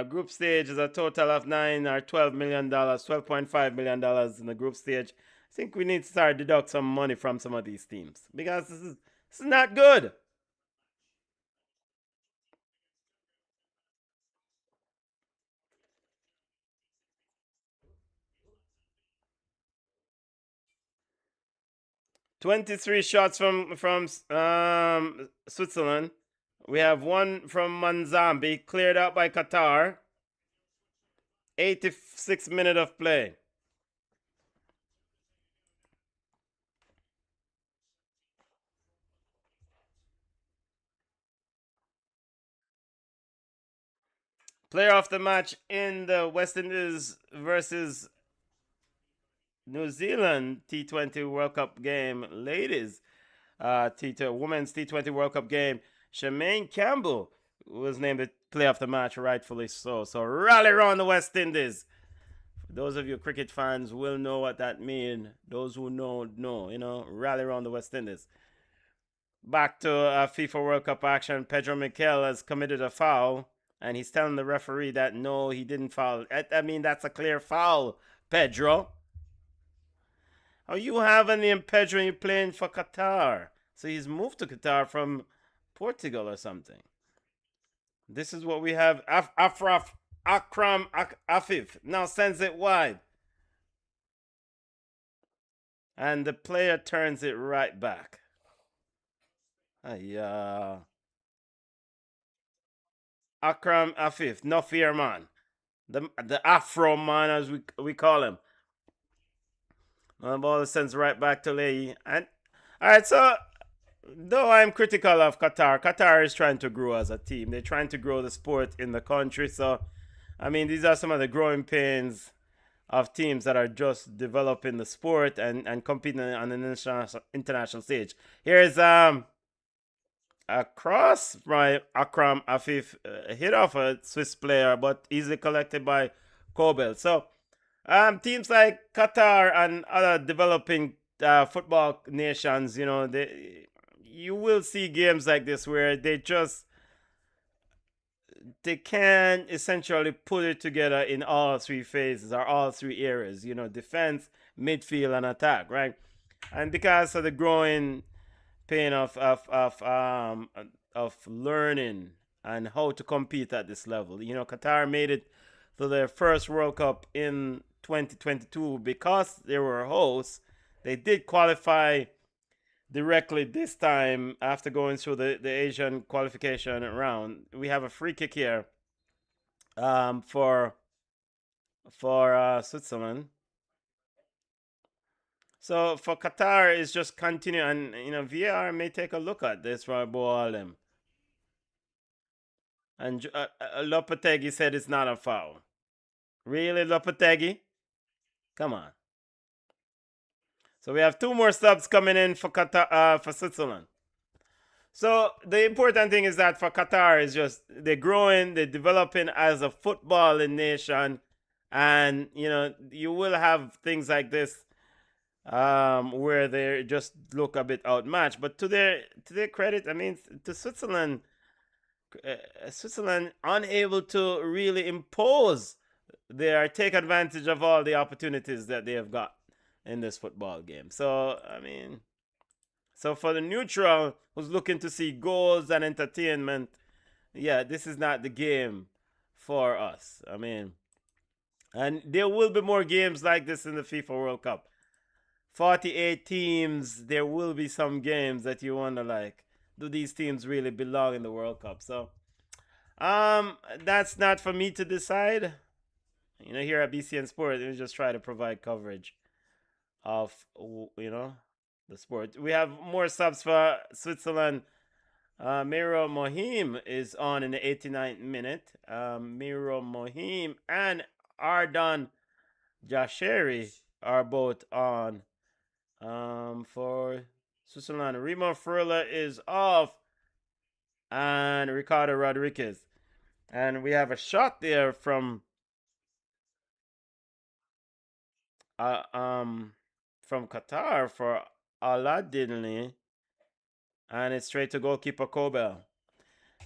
Group stage is a total of $9 or $12 million, $12.5 million in the group stage. I think we need to start deduct some money from some of these teams because this is not good. 23 shots from Switzerland. We have one from Mozambique cleared out by Qatar. 86 minutes of play. Player of the match in the West Indies versus New Zealand T20 World Cup game, ladies Women's T20 World Cup game. Shemaine Campbell was named the player of the match, rightfully so. So rally around the West Indies. Those of you cricket fans will know what that means. Those who know, rally around the West Indies. Back to FIFA World Cup action. Pedro Miquel has committed a foul, and he's telling the referee that no, he didn't foul. I mean, that's a clear foul, Pedro. Are you having the Pedro and you're playing for Qatar? So he's moved to Qatar from Portugal or something. This is what we have. Akram Afif now sends it wide. And the player turns it right back. Akram Afif, no fear man. The Afro man, as we call him. And the ball sends right back to Leahy. And all right, so though I'm critical of Qatar, Qatar is trying to grow as a team. They're trying to grow the sport in the country. So, I mean, these are some of the growing pains of teams that are just developing the sport and competing on an international stage. Here's a cross by Akram Afif, hit off a Swiss player, but easily collected by Kobel. So, teams like Qatar and other developing football nations, you will see games like this where they can essentially put it together in all three phases or all three areas, defense, midfield, and attack, right? And because of the growing pain of learning and how to compete at this level, Qatar made it to their first World Cup in 2022 because they were hosts. They did qualify directly this time after going through the Asian qualification round. We have a free kick here for Switzerland. So for Qatar, it's just continue, and VAR may take a look at this for Boalem. And Lopetegui said it's not a foul. Really, Lopetegui? Come on. So we have two more subs coming in for Qatar, for Switzerland. So the important thing is that for Qatar is just they're growing, they're developing as a footballing nation, and you will have things like this where they just look a bit outmatched. But to their credit, I mean, to Switzerland, Switzerland unable to really impose, take advantage of all the opportunities that they have got in this football game. So I mean, so for the neutral who's looking to see goals and entertainment, yeah, this is not the game for us. I mean, and there will be more games like this in the FIFA World Cup. 48 teams, there will be some games that you wonder, like, do these teams really belong in the World Cup? So that's not for me to decide. Here at BCN Sports, we just try to provide coverage of the sport. We have more subs for Switzerland. Miro Mohim is on in the 89th minute. Miro Mohim and Ardan Jasheri are both on for Switzerland. Remo Freuler is off, and Ricardo Rodriguez. And we have a shot there from uh, um, from Qatar for Aladdin, and it's straight to goalkeeper Kobel.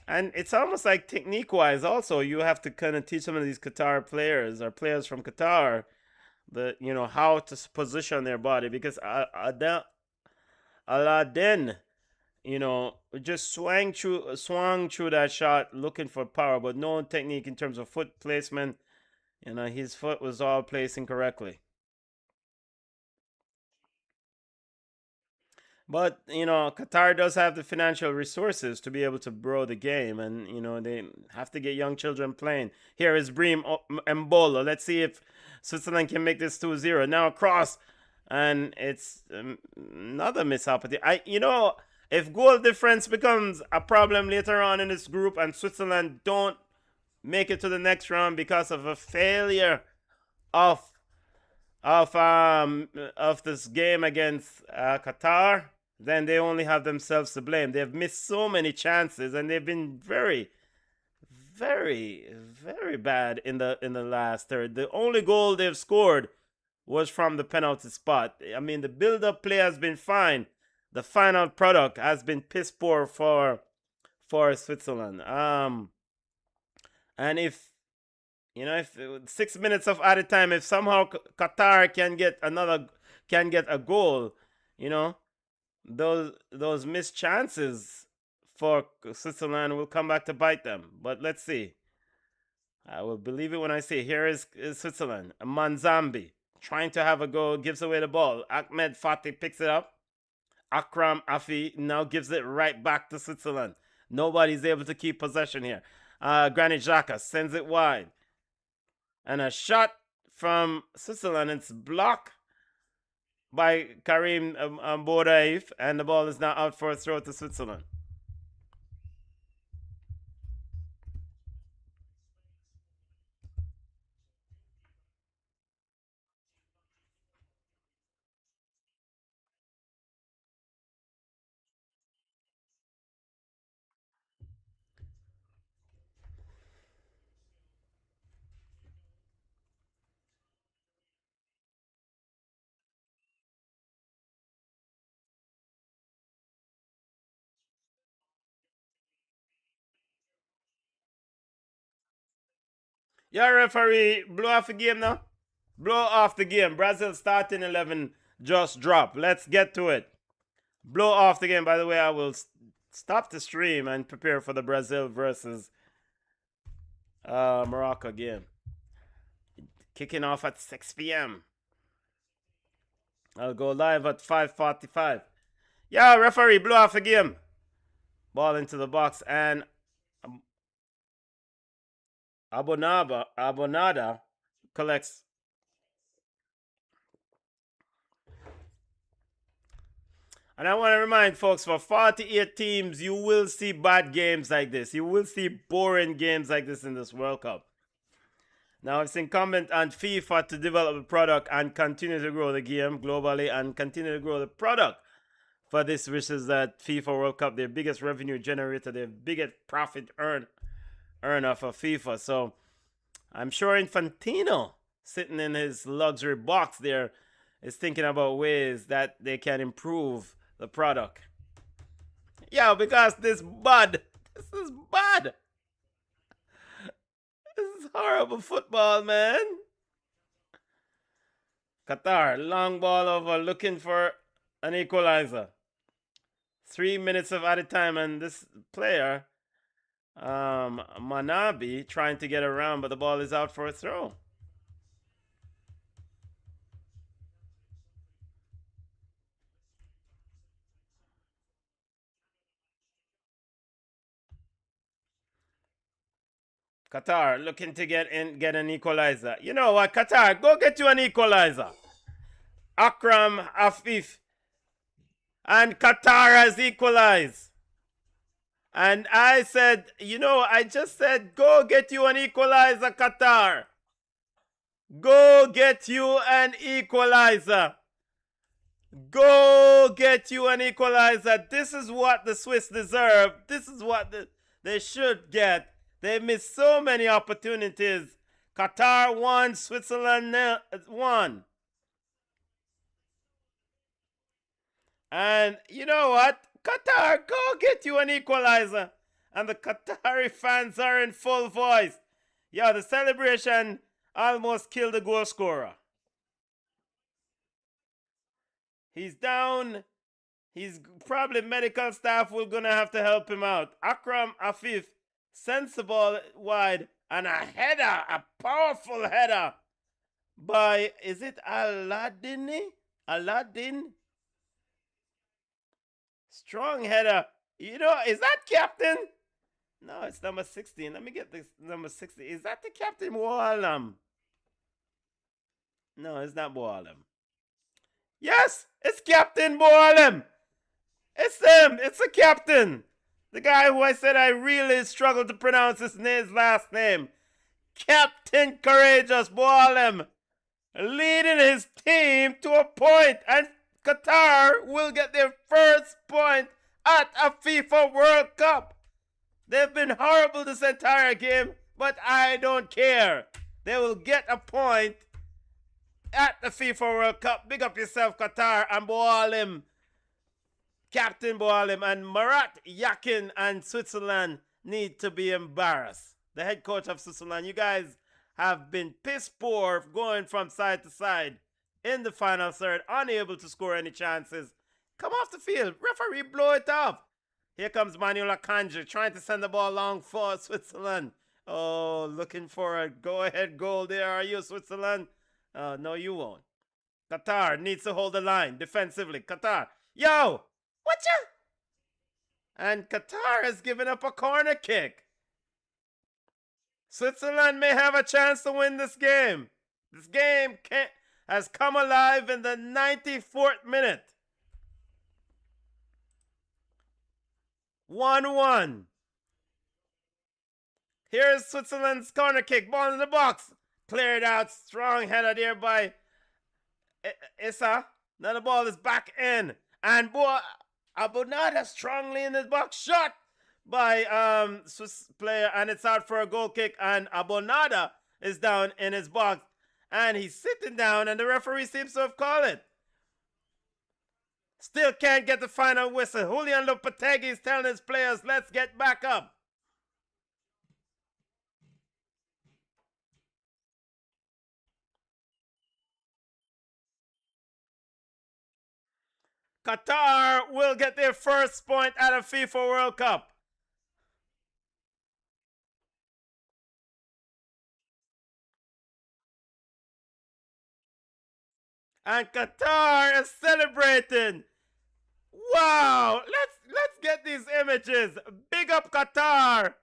And it's almost like technique wise, also, you have to kind of teach some of these Qatar players or players from Qatar how to position their body because Aladdin, just swung through that shot looking for power, but no technique in terms of foot placement. His foot was all placed incorrectly. But Qatar does have the financial resources to be able to grow the game, and they have to get young children playing. Here is Bream Mbola. Let's see if Switzerland can make this 2-0. Now across, and it's another missed opportunity. If goal difference becomes a problem later on in this group, and Switzerland don't make it to the next round because of a failure of this game against Qatar, then they only have themselves to blame. They've missed so many chances, and they've been very, very, very bad in the last third. The only goal they've scored was from the penalty spot. I mean, the build-up play has been fine. The final product has been piss poor for Switzerland. And if 6 minutes of added time, if somehow Qatar can get a goal, those missed chances for Switzerland will come back to bite them. But let's see. I will believe it when I see. Here is Switzerland. Manzambi trying to have a go, gives away the ball. Ahmed Fatih picks it up. Akram Afi now gives it right back to Switzerland. Nobody's able to keep possession here. Granit Xhaka sends it wide. And a shot from Switzerland. It's blocked by Karim Bouraif, and the ball is now out for a throw to Switzerland. Yeah, referee, blow off the game now. Blow off the game. Brazil starting 11 just dropped. Let's get to it. Blow off the game. By the way, I will stop the stream and prepare for the Brazil versus Morocco game. Kicking off at 6 p.m. I'll go live at 5:45. Yeah, referee, blow off the game. Ball into the box, and Abonada collects. And I want to remind folks, for 48 teams, you will see bad games like this. You will see boring games like this in this World Cup. Now, it's incumbent on FIFA to develop a product and continue to grow the game globally and continue to grow the product for this, which is that FIFA World Cup, their biggest revenue generator, their biggest profit earner for FIFA. So I'm sure Infantino, sitting in his luxury box there, is thinking about ways that they can improve the product. Yeah, because this is bad. This is horrible football, man. Qatar, long ball over, looking for an equalizer. 3 minutes of added time, and this player, Manabi, trying to get around, but the ball is out for a throw. Qatar looking to get an equalizer. You know what, Qatar, go get you an equalizer. Akram Afif. And Qatar has equalized. And I said, I just said, go get you an equalizer, Qatar. Go get you an equalizer. Go get you an equalizer. This is what the Swiss deserve. This is what they should get. They missed so many opportunities. Qatar won, Switzerland won. And you know what? Qatar, go get you an equalizer. And the Qatari fans are in full voice. Yeah, the celebration almost killed the goal scorer. He's down. He's probably medical staff will gonna have to help him out. Akram Afif, sensible wide, and a header, a powerful header by, is it Aladdin? Aladdin? Strong header. You know, is that captain? No, it's number 16. Let me get this number 60. Is that the captain Mualam? No, it's not Mualam. Yes, it's Captain Mualam. It's them. It's the captain. The guy who I said I really struggled to pronounce his last name. Captain Courageous Mualam leading his team to a point, and Qatar will get their first point at a FIFA World Cup. They've been horrible this entire game, but I don't care. They will get a point at the FIFA World Cup. Big up yourself, Qatar, and Boalim, Captain Boalim, and Marat Yakin and Switzerland need to be embarrassed. The head coach of Switzerland, you guys have been piss poor going from side to side in the final third, unable to score any chances. Come off the field. Referee, blow it off. Here comes Manuel Akanji trying to send the ball long for Switzerland. Oh, looking for a go-ahead goal there. Are you, Switzerland? No, you won't. Qatar needs to hold the line defensively. Qatar. Yo! Whatcha? And Qatar has given up a corner kick. Switzerland may have a chance to win this game. This game has come alive in the 94th minute. 1-1. Here's Switzerland's corner kick. Ball in the box. Cleared out. Strong header there by Issa. Now the ball is back in. And Abonada strongly in the box. Shot by Swiss player. And it's out for a goal kick. And Abonada is down in his box. And he's sitting down. And the referee seems to have called it. Still can't get the final whistle. Julian Lopetegui is telling his players, let's get back up. Qatar will get their first point at a FIFA World Cup. And Qatar is celebrating. Wow, let's get these images. Big up Qatar.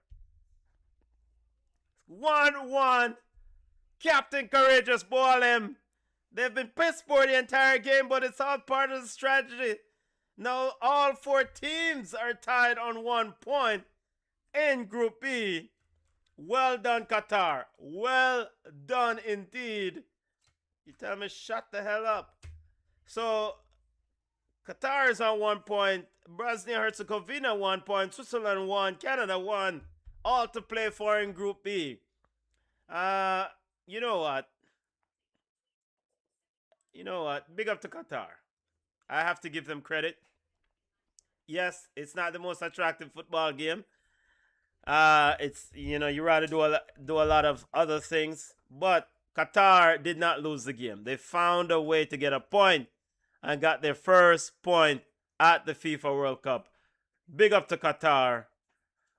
1-1. Captain Courageous Boalem. They've been piss poor the entire game, but it's all part of the strategy. Now all four teams are tied on 1 point in Group B. Well done, Qatar. Well done indeed. You tell me shut the hell up. So Qatar is on 1 point. Bosnia-Herzegovina 1 point. Switzerland 1. Canada 1. All to play for in Group B. You know what? You know what? Big up to Qatar. I have to give them credit. Yes, it's not the most attractive football game. It's, you know, you rather do a lot of other things. But Qatar did not lose the game. They found a way to get a point and got their first point at the FIFA World Cup. Big up to Qatar.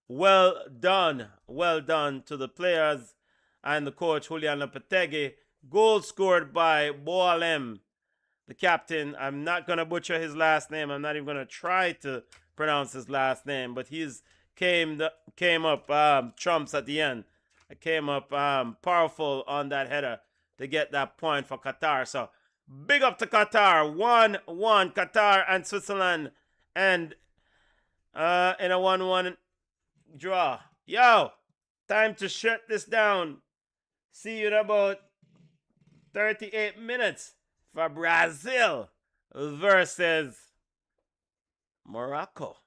Well done. Well done to the players and the coach, Julian Lopetegui. Goal scored by Boalem, the captain. I'm not going to butcher his last name. I'm not even going to try to pronounce his last name. But he's came up trumps at the end. It came up powerful on that header to get that point for Qatar. So big up to Qatar. 1-1 Qatar and Switzerland. And in a 1-1 draw. Yo, time to shut this down. See you in about 38 minutes for Brazil versus Morocco.